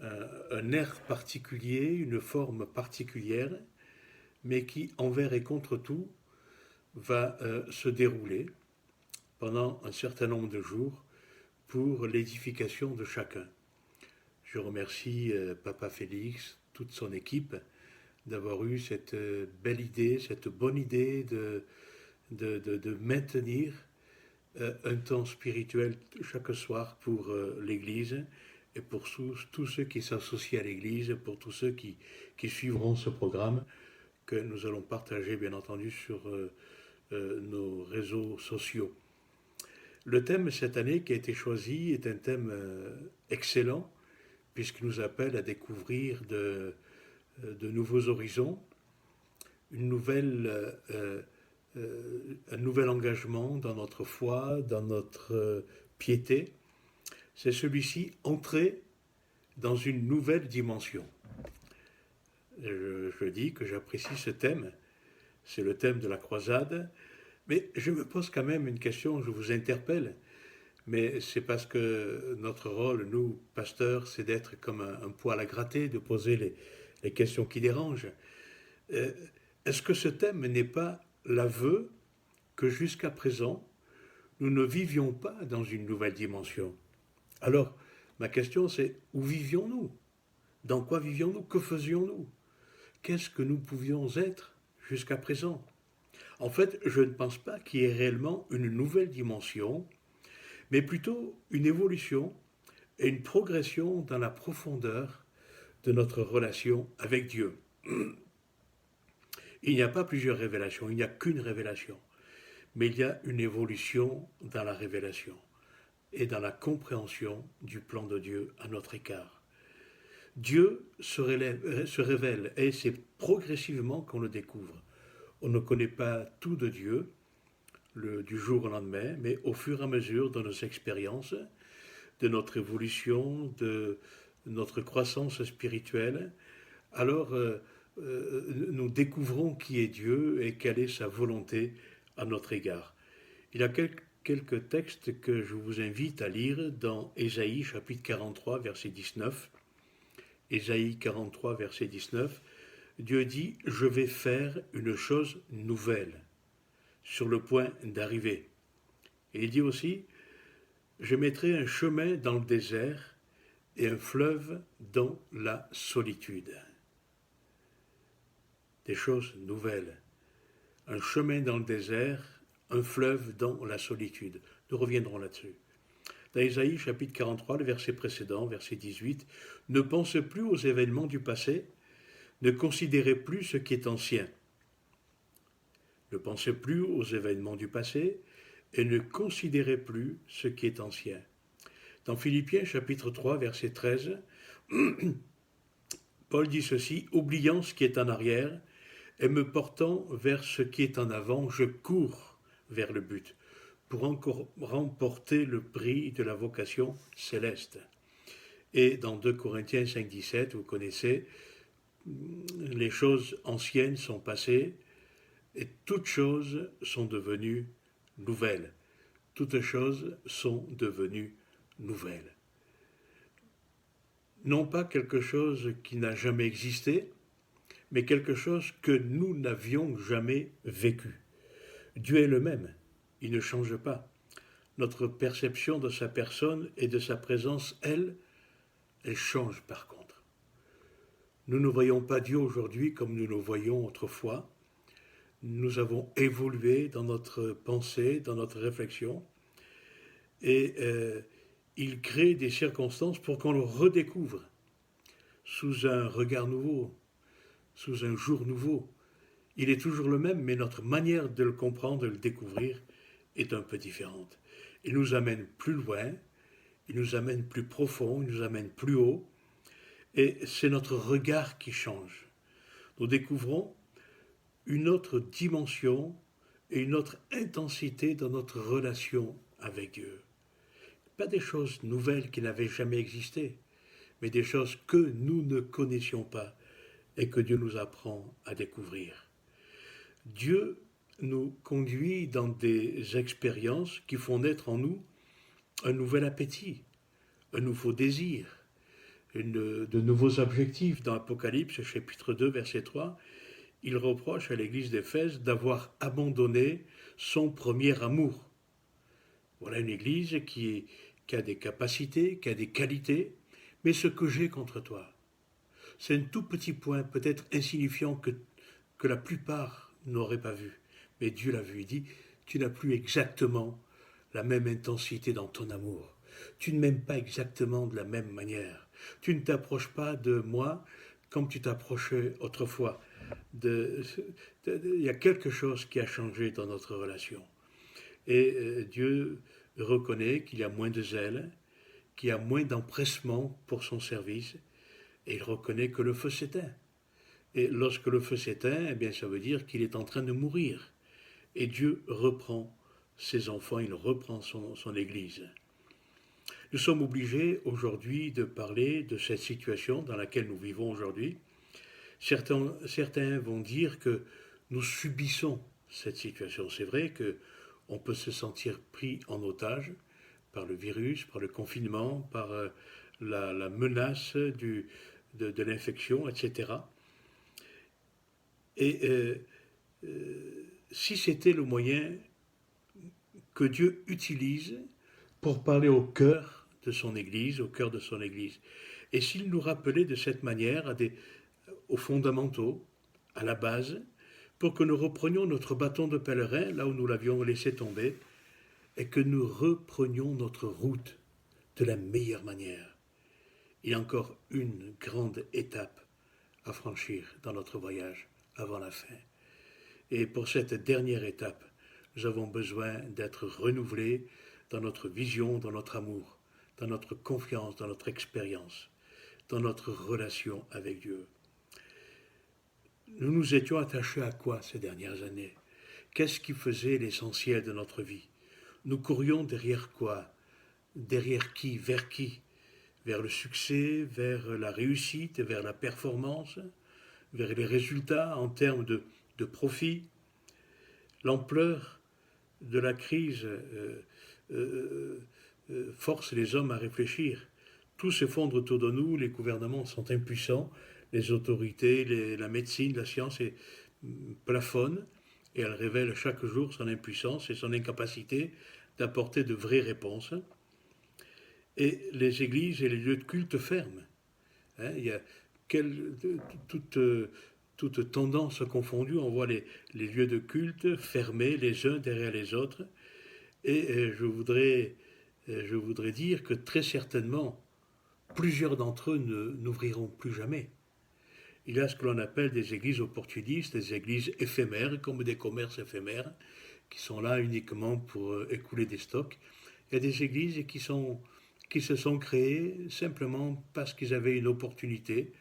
un air particulier, une forme particulière, mais qui, envers et contre tout, va se dérouler pendant un certain nombre de jours pour l'édification de chacun. Je remercie Papa Félix, toute son équipe, d'avoir eu cette belle idée, cette bonne idée de maintenir un temps spirituel chaque soir pour l'Église et pour tous ceux qui s'associent à l'Église, pour tous ceux qui suivront ce programme que nous allons partager bien entendu sur nos réseaux sociaux. Le thème cette année qui a été choisi est un thème excellent puisqu'il nous appelle à découvrir de nouveaux horizons, un nouvel engagement dans notre foi, dans notre piété. C'est celui-ci, entrer dans une nouvelle dimension. Je dis que j'apprécie ce thème, c'est le thème de la croisade, mais je me pose quand même une question, je vous interpelle, mais c'est parce que notre rôle, nous, pasteurs, c'est d'être comme un poil à gratter, de poser les questions qui dérangent. Est-ce que ce thème n'est pas l'aveu que jusqu'à présent, nous ne vivions pas dans une nouvelle dimension? Alors, ma question c'est, où vivions-nous? Dans quoi vivions-nous? Que faisions-nous? Qu'est-ce que nous pouvions être jusqu'à présent? En fait, je ne pense pas qu'il y ait réellement une nouvelle dimension, mais plutôt une évolution et une progression dans la profondeur de notre relation avec Dieu. Il n'y a pas plusieurs révélations, il n'y a qu'une révélation, mais il y a une évolution dans la révélation et dans la compréhension du plan de Dieu à notre égard. Dieu se révèle et c'est progressivement qu'on le découvre. On ne connaît pas tout de Dieu du jour au lendemain, mais au fur et à mesure de nos expériences, de notre évolution, de notre croissance spirituelle, alors nous découvrons qui est Dieu et quelle est sa volonté à notre égard. Il y a quelques textes que je vous invite à lire dans Ésaïe chapitre 43, verset 19. Ésaïe 43, verset 19, Dieu dit « Je vais faire une chose nouvelle, sur le point d'arriver. » Et il dit aussi « Je mettrai un chemin dans le désert et un fleuve dans la solitude. » Des choses nouvelles. Un chemin dans le désert, un fleuve dans la solitude. Nous reviendrons là-dessus. Dans Ésaïe chapitre 43, le verset précédent, verset 18, « Ne pensez plus aux événements du passé, ne considérez plus ce qui est ancien. » Ne pensez plus aux événements du passé et ne considérez plus ce qui est ancien. Dans Philippiens chapitre 3, verset 13, Paul dit ceci, « Oubliant ce qui est en arrière et me portant vers ce qui est en avant, je cours vers le but pour encore remporter le prix de la vocation céleste. » Et dans 2 Corinthiens 5, 17, vous connaissez, les choses anciennes sont passées et toutes choses sont devenues nouvelles. Toutes choses sont devenues nouvelles. Non pas quelque chose qui n'a jamais existé, mais quelque chose que nous n'avions jamais vécu. Dieu est le même, il ne change pas. Notre perception de sa personne et de sa présence, elle change par contre. Nous ne voyons pas Dieu aujourd'hui comme nous le voyions autrefois. Nous avons évolué dans notre pensée, dans notre réflexion, et il crée des circonstances pour qu'on le redécouvre sous un regard nouveau, sous un jour nouveau. Il est toujours le même, mais notre manière de le comprendre, de le découvrir, est un peu différente. Il nous amène plus loin, il nous amène plus profond, il nous amène plus haut, et c'est notre regard qui change. Nous découvrons une autre dimension et une autre intensité dans notre relation avec Dieu. Pas des choses nouvelles qui n'avaient jamais existé, mais des choses que nous ne connaissions pas et que Dieu nous apprend à découvrir. Dieu nous conduit dans des expériences qui font naître en nous un nouvel appétit, un nouveau désir, de nouveaux objectifs. Dans Apocalypse, chapitre 2, verset 3, il reproche à l'église d'Éphèse d'avoir abandonné son premier amour. Voilà une église qui a des capacités, qui a des qualités, mais ce que j'ai contre toi, c'est un tout petit point, peut-être insignifiant, que la plupart n'auraient pas vu. Mais Dieu l'a vu, il dit, tu n'as plus exactement la même intensité dans ton amour. Tu ne m'aimes pas exactement de la même manière. Tu ne t'approches pas de moi comme tu t'approchais autrefois. Il y a quelque chose qui a changé dans notre relation. Et Dieu reconnaît qu'il y a moins de zèle, qu'il y a moins d'empressement pour son service, et il reconnaît que le feu s'éteint. Et lorsque le feu s'éteint, eh bien, ça veut dire qu'il est en train de mourir. Et Dieu reprend ses enfants, il reprend son Église. Nous sommes obligés aujourd'hui de parler de cette situation dans laquelle nous vivons aujourd'hui. Certains vont dire que nous subissons cette situation. C'est vrai qu'on peut se sentir pris en otage par le virus, par le confinement, par la menace de l'infection, etc. Et si c'était le moyen que Dieu utilise pour parler au cœur de son Église, au cœur de son Église, et s'il nous rappelait de cette manière aux fondamentaux, à la base, pour que nous reprenions notre bâton de pèlerin, là où nous l'avions laissé tomber, et que nous reprenions notre route de la meilleure manière. Il y a encore une grande étape à franchir dans notre voyage avant la fin. Et pour cette dernière étape, nous avons besoin d'être renouvelés dans notre vision, dans notre amour, dans notre confiance, dans notre expérience, dans notre relation avec Dieu. Nous nous étions attachés à quoi ces dernières années? Qu'est-ce qui faisait l'essentiel de notre vie? Nous courions derrière quoi? Derrière qui? Vers qui? Vers le succès, vers la réussite, vers la performance, vers les résultats en termes de profit. L'ampleur de la crise force les hommes à réfléchir. Tout s'effondre autour de nous, les gouvernements sont impuissants, les autorités, la médecine, la science plafonnent, et elle révèle chaque jour son impuissance et son incapacité d'apporter de vraies réponses. Et les églises et les lieux de culte ferment. Il y a toute tendance confondue, on voit les lieux de culte fermés les uns derrière les autres. Et je voudrais dire que très certainement, plusieurs d'entre eux n'ouvriront plus jamais. Il y a ce que l'on appelle des églises opportunistes, des églises éphémères, comme des commerces éphémères, qui sont là uniquement pour écouler des stocks. Il y a des églises qui se sont créées simplement parce qu'ils avaient une opportunité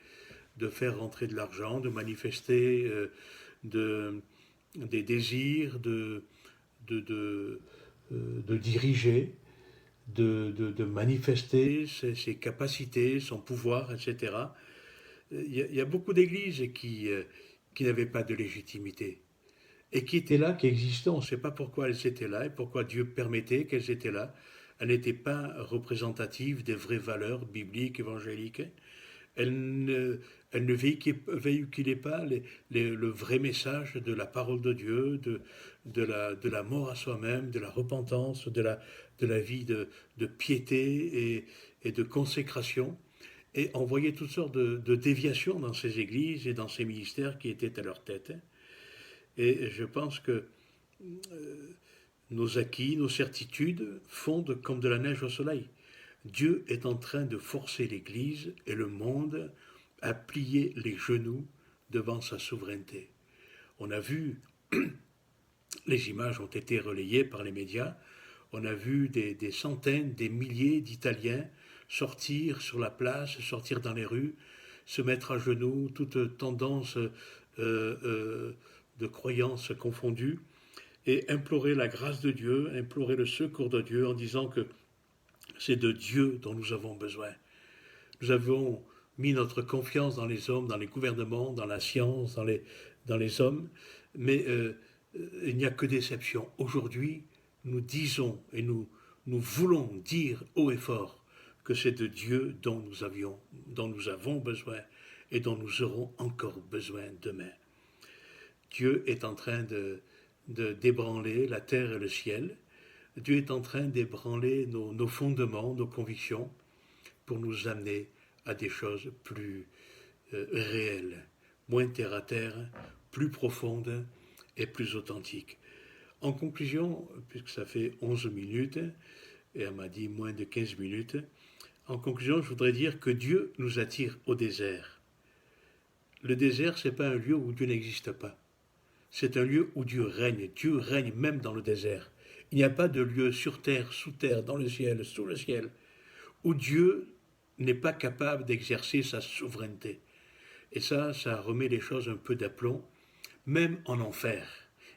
de faire rentrer de l'argent, de manifester des désirs, de diriger, de manifester ses capacités, son pouvoir, etc. Il y a beaucoup d'églises qui n'avaient pas de légitimité et qui étaient là, qui existaient. On ne sait pas pourquoi elles étaient là et pourquoi Dieu permettait qu'elles étaient là. Elles n'étaient pas représentatives des vraies valeurs bibliques, évangéliques. Elles ne véhiculaient pas le vrai message de la parole de Dieu, de la mort à soi-même, de la repentance, de la vie de piété et de consécration. Et on voyait toutes sortes de déviations dans ces églises et dans ces ministères qui étaient à leur tête. Et je pense que nos acquis, nos certitudes fondent comme de la neige au soleil. Dieu est en train de forcer l'Église et le monde à plier les genoux devant sa souveraineté. On a vu, les images ont été relayées par les médias, on a vu des centaines, des milliers d'Italiens sortir sur la place, sortir dans les rues, se mettre à genoux, toute tendance de croyance confondue, et implorer la grâce de Dieu, implorer le secours de Dieu en disant que c'est de Dieu dont nous avons besoin. Nous avons mis notre confiance dans les hommes, dans les gouvernements, dans la science, dans les hommes, mais il n'y a que déception. Aujourd'hui, nous disons et nous voulons dire haut et fort que c'est de Dieu dont nous avons besoin et dont nous aurons encore besoin demain. Dieu est en train de d'ébranler la terre et le ciel. Dieu est en train d'ébranler nos fondements, nos convictions, pour nous amener à des choses plus réelles, moins terre à terre, plus profondes et plus authentiques. En conclusion, puisque ça fait 11 minutes, et elle m'a dit moins de 15 minutes, en conclusion, je voudrais dire que Dieu nous attire au désert. Le désert, ce n'est pas un lieu où Dieu n'existe pas. C'est un lieu où Dieu règne. Dieu règne même dans le désert. Il n'y a pas de lieu sur terre, sous terre, dans le ciel, sous le ciel, où Dieu n'est pas capable d'exercer sa souveraineté. Et ça remet les choses un peu d'aplomb. Même en enfer,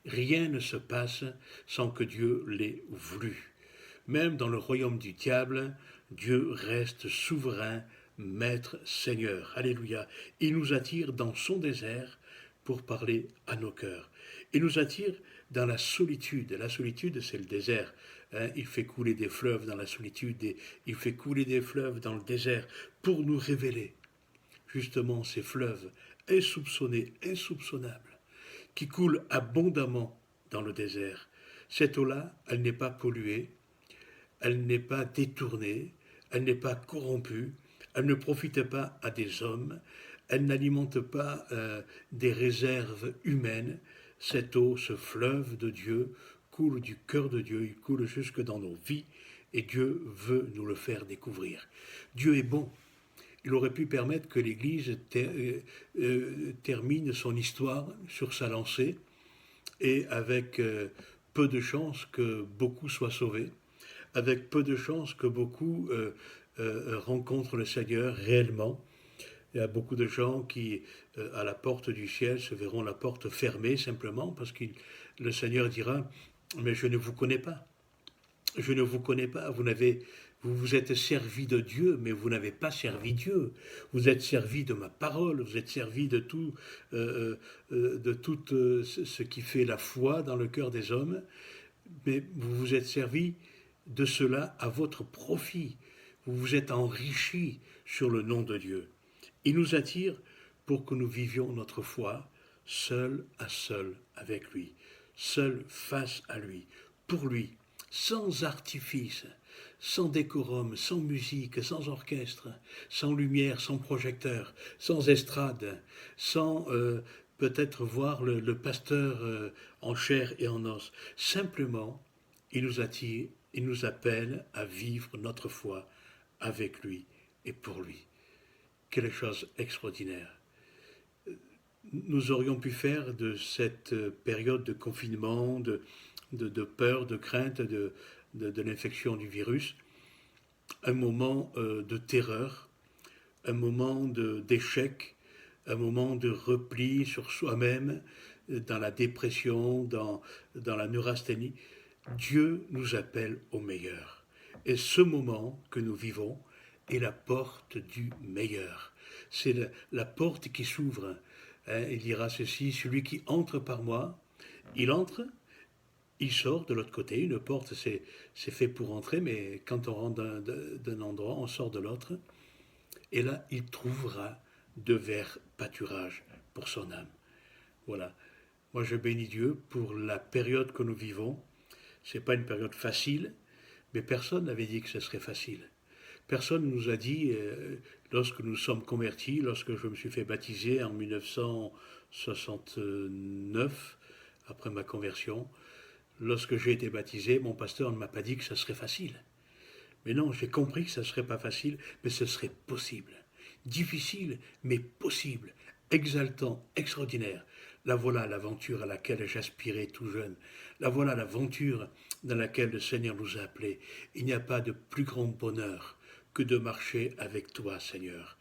rien ne se passe sans que Dieu l'ait voulu. Même dans le royaume du diable, Dieu reste souverain, maître, Seigneur. Alléluia. Il nous attire dans son désert pour parler à nos cœurs. Il nous attire dans la solitude. La solitude, c'est le désert. Il fait couler des fleuves dans la solitude et il fait couler des fleuves dans le désert pour nous révéler justement ces fleuves insoupçonnés, insoupçonnables, qui coulent abondamment dans le désert. Cette eau-là, elle n'est pas polluée, elle n'est pas détournée, elle n'est pas corrompue, elle ne profite pas à des hommes, elle n'alimente pas des réserves humaines. Cette eau, ce fleuve de Dieu, coule du cœur de Dieu, il coule jusque dans nos vies, et Dieu veut nous le faire découvrir. Dieu est bon. Il aurait pu permettre que l'Église termine son histoire sur sa lancée, et avec peu de chances que beaucoup soient sauvés, avec peu de chances que beaucoup rencontrent le Seigneur réellement. Il y a beaucoup de gens qui, à la porte du ciel, se verront la porte fermée simplement parce que le Seigneur dira « Mais je ne vous connais pas. Je ne vous connais pas. Vous vous êtes servi de Dieu, mais vous n'avez pas servi Dieu. Vous êtes servi de ma parole, vous êtes servi de tout ce qui fait la foi dans le cœur des hommes, mais vous vous êtes servi de cela à votre profit. Vous vous êtes enrichi sur le nom de Dieu. Il nous attire pour que nous vivions notre foi seul à seul avec lui, seul face à lui, pour lui, sans artifice, sans décorum, sans musique, sans orchestre, sans lumière, sans projecteur, sans estrade, sans peut-être voir le pasteur en chair et en os. Simplement, il nous attire, il nous appelle à vivre notre foi avec lui et pour lui. Quelle chose extraordinaire. Nous aurions pu faire de cette période de confinement, de peur, de crainte de l'infection du virus, un moment de terreur, un moment d'échec, un moment de repli sur soi-même, dans la dépression, dans la neurasthénie. Dieu nous appelle au meilleur. Et ce moment que nous vivons est la porte du meilleur. C'est la porte qui s'ouvre. Il dira ceci, celui qui entre par moi, il entre, il sort de l'autre côté. Une porte, c'est fait pour entrer, mais quand on rentre d'un endroit, on sort de l'autre. Et là, il trouvera de verts pâturages pour son âme. Voilà. Moi, je bénis Dieu pour la période que nous vivons. Ce n'est pas une période facile, mais personne n'avait dit que ce serait facile. Personne ne nous a dit, lorsque nous sommes convertis, lorsque je me suis fait baptiser en 1969, après ma conversion, lorsque j'ai été baptisé, mon pasteur ne m'a pas dit que ça serait facile. Mais non, j'ai compris que ça ne serait pas facile, mais ce serait possible. Difficile, mais possible. Exaltant, extraordinaire. La voilà l'aventure à laquelle j'aspirais tout jeune. La voilà l'aventure dans laquelle le Seigneur nous a appelés. Il n'y a pas de plus grand bonheur que de marcher avec toi, Seigneur.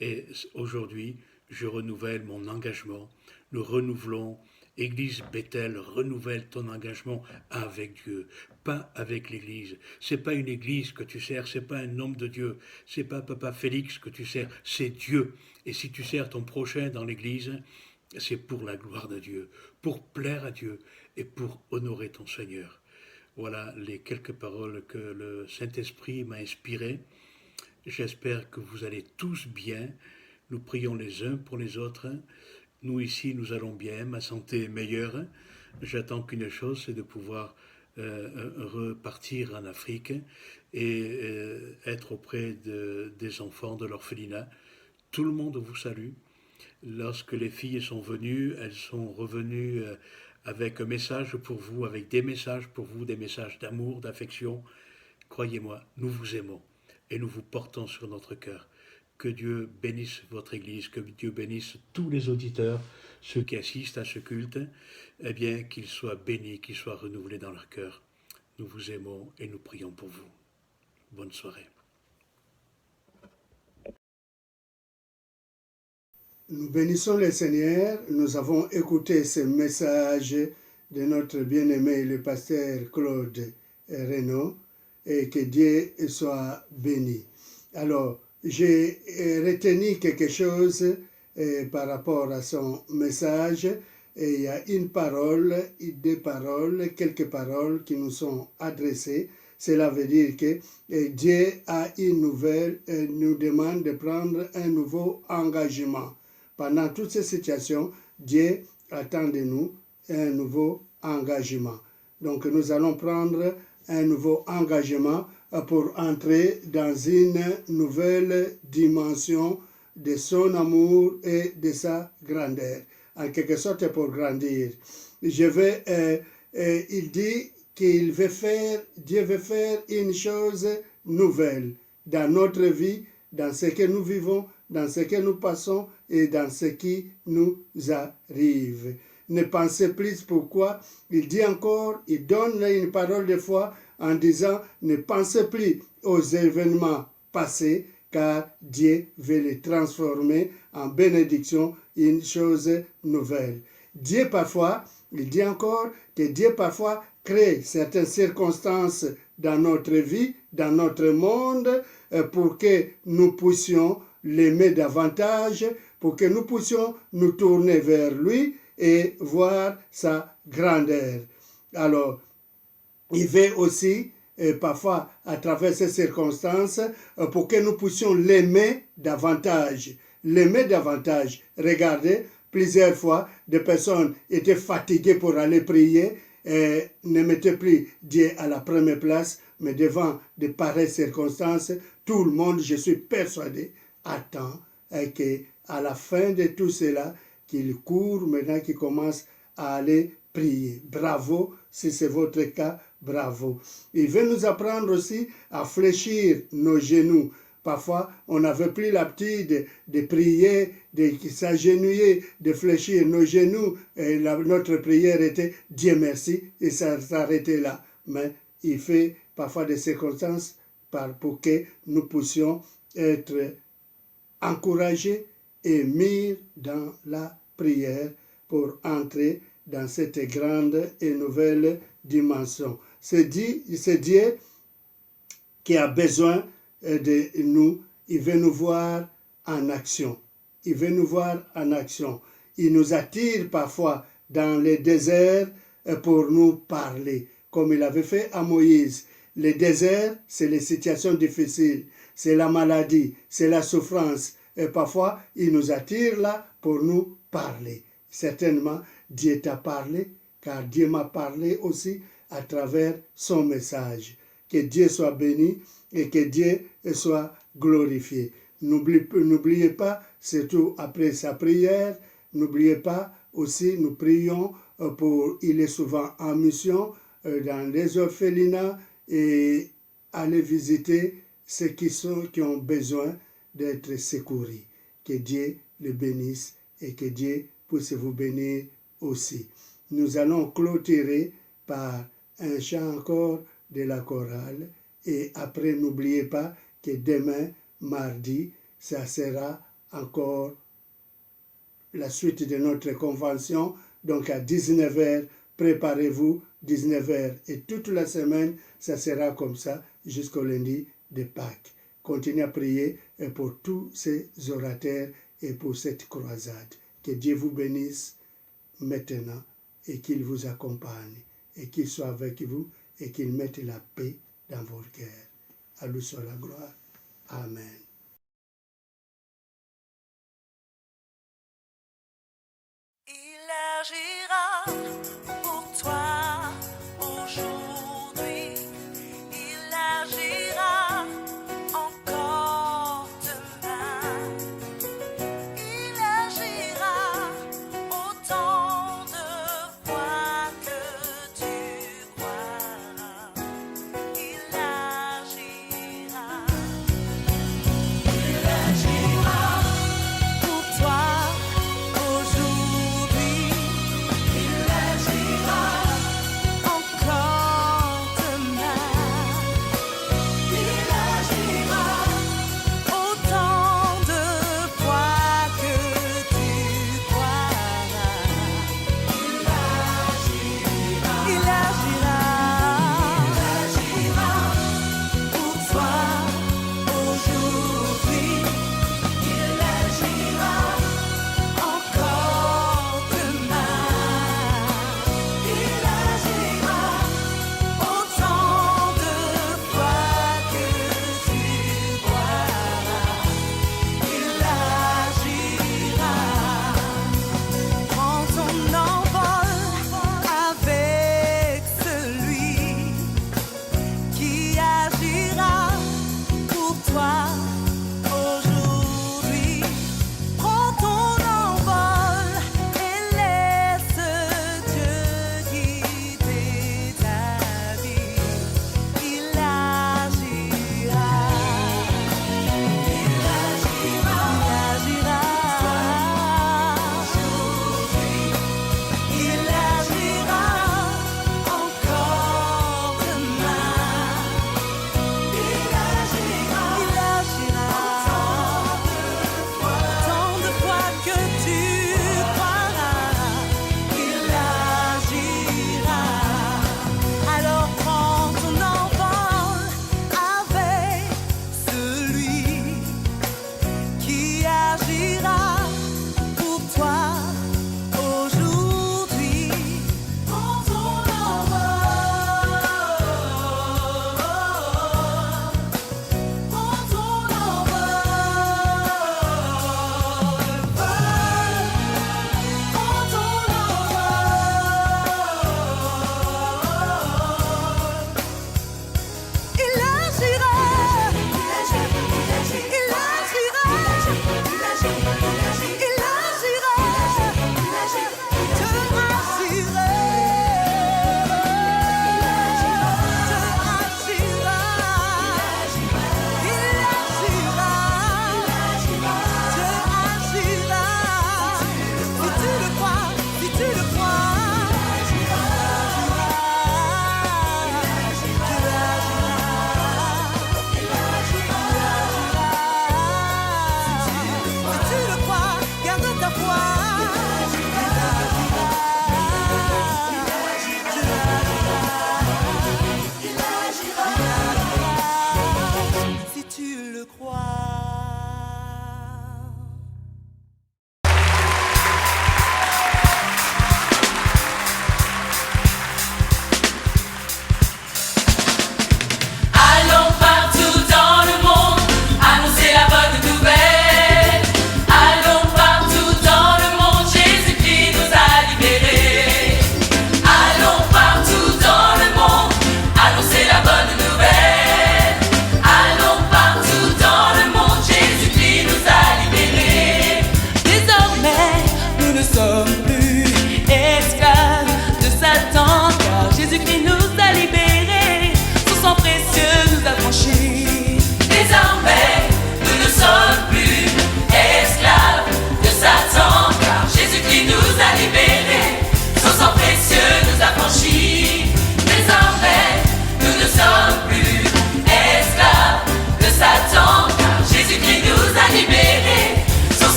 Et aujourd'hui, je renouvelle mon engagement. Nous renouvelons, Église Bethel, renouvelle ton engagement avec Dieu, pas avec l'Église. C'est pas une Église que tu sers, c'est pas un homme de Dieu, c'est pas Papa Félix que tu sers, c'est Dieu. Et si tu sers ton prochain dans l'Église, c'est pour la gloire de Dieu, pour plaire à Dieu et pour honorer ton Seigneur. Voilà les quelques paroles que le Saint-Esprit m'a inspirées. J'espère que vous allez tous bien. Nous prions les uns pour les autres. Nous ici, nous allons bien. Ma santé est meilleure. J'attends qu'une chose, c'est de pouvoir repartir en Afrique et être auprès des enfants de l'orphelinat. Tout le monde vous salue. Lorsque les filles sont venues, elles sont revenues avec un message pour vous, avec des messages pour vous, des messages d'amour, d'affection. Croyez-moi, nous vous aimons et nous vous portons sur notre cœur. Que Dieu bénisse votre Église, que Dieu bénisse tous les auditeurs, ceux qui assistent à ce culte, eh bien, qu'ils soient bénis, qu'ils soient renouvelés dans leur cœur. Nous vous aimons et nous prions pour vous. Bonne soirée. Nous bénissons le Seigneur. Nous avons écouté ce message de notre bien-aimé, le pasteur Claude Renaud, et que Dieu soit béni. Alors, j'ai retenu quelque chose par rapport à son message, et il y a une parole, deux paroles, quelques paroles qui nous sont adressées. Cela veut dire que Dieu a une nouvelle, nous demande de prendre un nouveau engagement. Pendant toutes ces situations, Dieu attend de nous un nouveau engagement. Donc nous allons prendre un nouveau engagement pour entrer dans une nouvelle dimension de son amour et de sa grandeur. En quelque sorte pour grandir. Il dit qu'il veut faire, Dieu veut faire une chose nouvelle dans notre vie, dans ce que nous vivons, dans ce que nous passons et dans ce qui nous arrive. Ne pensez plus pourquoi. Il dit encore, il donne une parole de foi en disant, ne pensez plus aux événements passés, car Dieu veut les transformer en bénédiction, une chose nouvelle. Dieu parfois, il dit encore que Dieu parfois crée certaines circonstances dans notre vie, dans notre monde, pour que nous puissions l'aimer davantage, pour que nous puissions nous tourner vers lui et voir sa grandeur. Alors, il veut aussi, parfois, à travers ces circonstances, pour que nous puissions l'aimer davantage. L'aimer davantage. Regardez, plusieurs fois, des personnes étaient fatiguées pour aller prier et ne mettaient plus Dieu à la première place, mais devant de pareilles circonstances, tout le monde, je suis persuadé, attend qu'à la fin de tout cela, qu'il court maintenant, qu'il commence à aller prier. Bravo, si c'est votre cas, bravo. Il veut nous apprendre aussi à fléchir nos genoux. Parfois, on n'avait plus l'habitude de prier, de s'agenouiller, de fléchir nos genoux. Et notre prière était « Dieu merci » et ça s'arrêtait là. Mais il fait parfois des circonstances pour que nous puissions être encouragés et mis dans la prière pour entrer dans cette grande et nouvelle dimension. C'est Dieu qui a besoin de nous. Il veut nous voir en action. Il veut nous voir en action. Il nous attire parfois dans les déserts pour nous parler, comme il avait fait à Moïse. Les déserts, c'est les situations difficiles, c'est la maladie, c'est la souffrance. Et parfois, il nous attire là pour nous parler. Certainement, Dieu t'a parlé, car Dieu m'a parlé aussi à travers son message. Que Dieu soit béni et que Dieu soit glorifié. N'oubliez pas, surtout après sa prière, n'oubliez pas aussi, nous prions il est souvent en mission dans les orphelinats et aller visiter ceux qui ont besoin d'être secourus. Que Dieu les bénisse et que Dieu puisse vous bénir aussi. Nous allons clôturer par un chant encore de la chorale et après n'oubliez pas que demain, mardi, ça sera encore la suite de notre convention. Donc à 19h, préparez-vous, 19h et toute la semaine, ça sera comme ça jusqu'au lundi de Pâques. Continuez à prier pour tous ces orateurs et pour cette croisade. Que Dieu vous bénisse maintenant et qu'il vous accompagne et qu'il soit avec vous et qu'il mette la paix dans vos cœurs. À lui soit la gloire. Amen. Il agira pour toi aujourd'hui. Il agira encore demain. Il agira autant de fois que tu croiras. Il agira. Il agira pour toi aujourd'hui. Il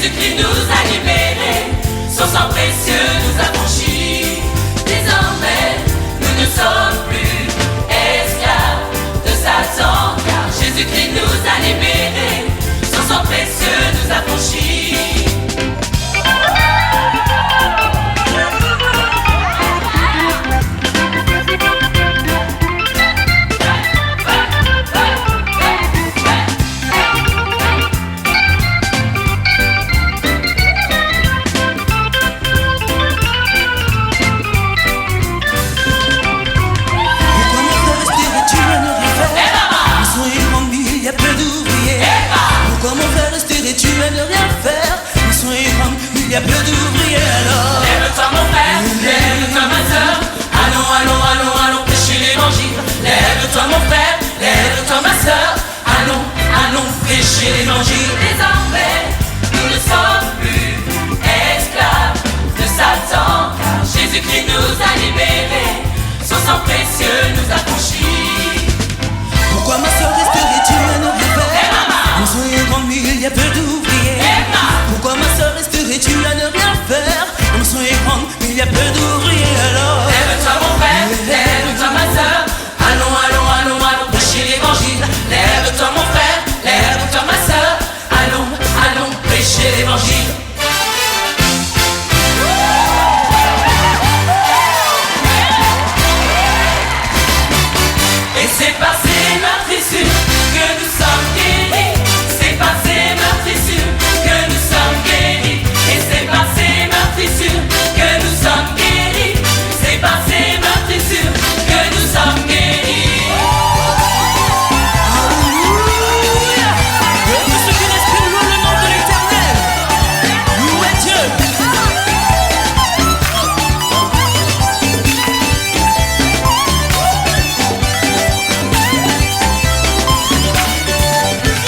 Jésus-Christ nous a libérés, son sang précieux nous a franchis. Désormais, nous ne sommes plus esclaves de Satan, car Jésus-Christ nous a libérés, son sang précieux nous a franchis. Il y a peu d'ouvriers alors. Lève-toi mon frère, lève-toi ma soeur. Allons, allons, allons, allons prêcher l'évangile. Lève-toi mon frère, lève-toi ma soeur. Allons, allons prêcher l'évangile. Désormais, nous ne sommes plus esclaves de Satan, car Jésus-Christ nous a libérés, son sang précieux nous a franchis. Pourquoi ma soeur resterais-tu à ne rien faire? Nous soyons grande mille, il y a peu d'ouvriers. Pourquoi ma soeur resterais-tu à ne rien faire? Nous soyons grande mille, il y a peu d'ouvriers alors. Lève-toi mon frère, lève-toi ma soeur. Allons, allons, allons, allons prêcher l'évangile. Lève-toi mon frère, lève-toi ma soeur. Allons, allons prêcher l'évangile. Et c'est par ces meurtrissures que nous sommes guéris. C'est par ces meurtrissures que nous sommes guéris. Et c'est par ces meurtrissures que nous sommes guéris. C'est par ces meurtrissures que nous sommes guéris. Alléluia. Que tous ceux qui respirent louent le nom de l'Éternel. Louez Dieu.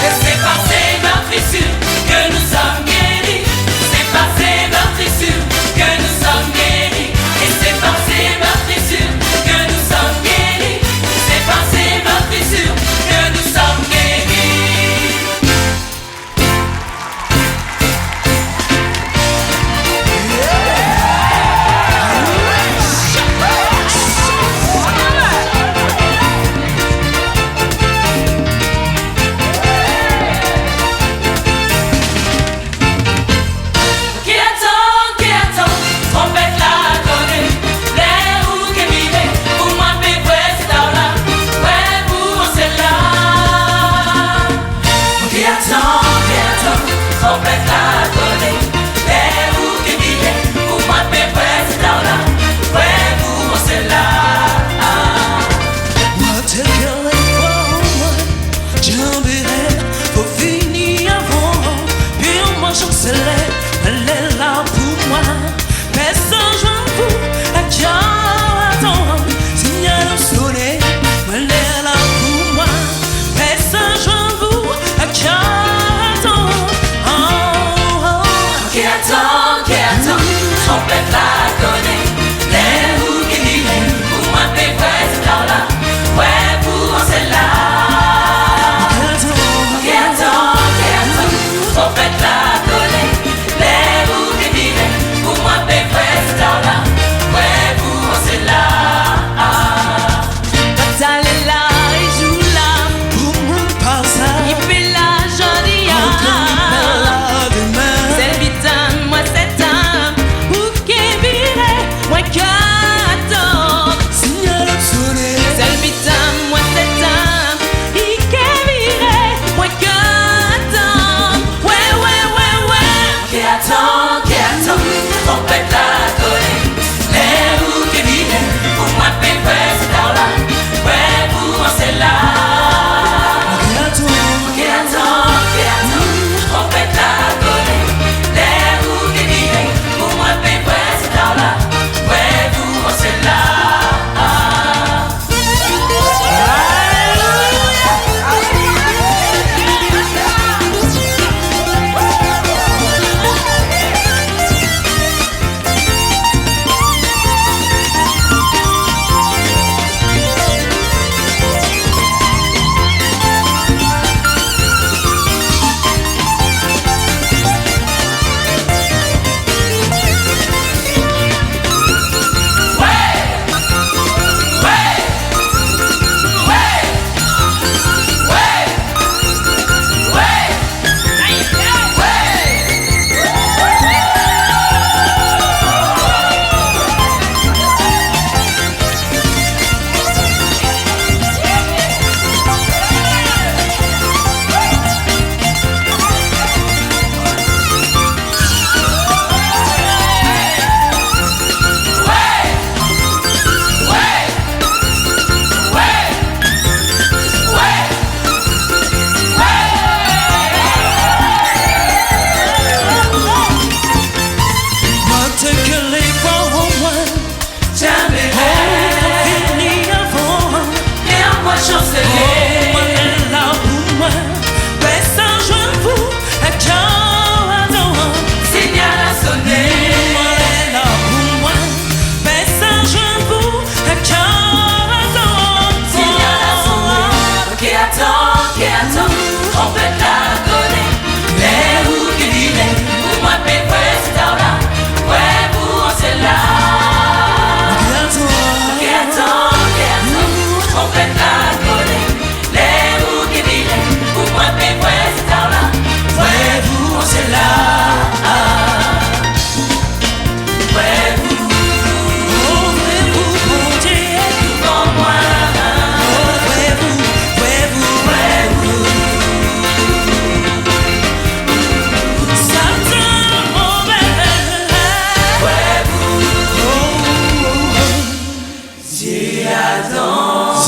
Et c'est par ces meurtrissures que nous sommes guéris. C'est par ces meurtrissures que nous sommes guéris. Et c'est par ces meurtrissures que nous sommes guéris. C'est par ces meurtrissures que nous sommes guéris. Qui attend, trompette la donner. L'air où qu'est vivre, pour moi, pébré, c'est là. Ouais, pour c'est là. Qui attend, trompette la donner. L'air où qu'est vivre, pour moi, pébré, c'est là. Ouais, pour c'est là. Moi tel qu'elle est pour moi, j'enverrai pour finir avant. Puis moi j'en sais, elle est là pour moi. Message en vous, à qui attend, signal au soleil, elle est là pour moi. Message en vous, à qui attend, oh, oh. Qui attend, trompette la donner. L'air où qu'est vivre, pour moi, pébré, c'est là. Ouais, pour c'est là. Qui attend, trompette la donner. L'air où qu'est vivre, pour moi, pébré, c'est là. Ouais, pour c'est là. Batal est là, il joue là, Pour mon passage, il fait la jolie. encore une belle demain. C'est le bitin, moi c'est un. Ou qu'est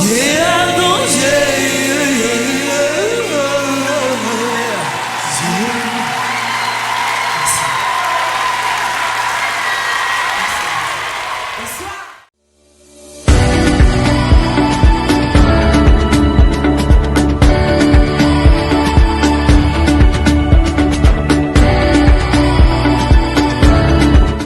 Yeah.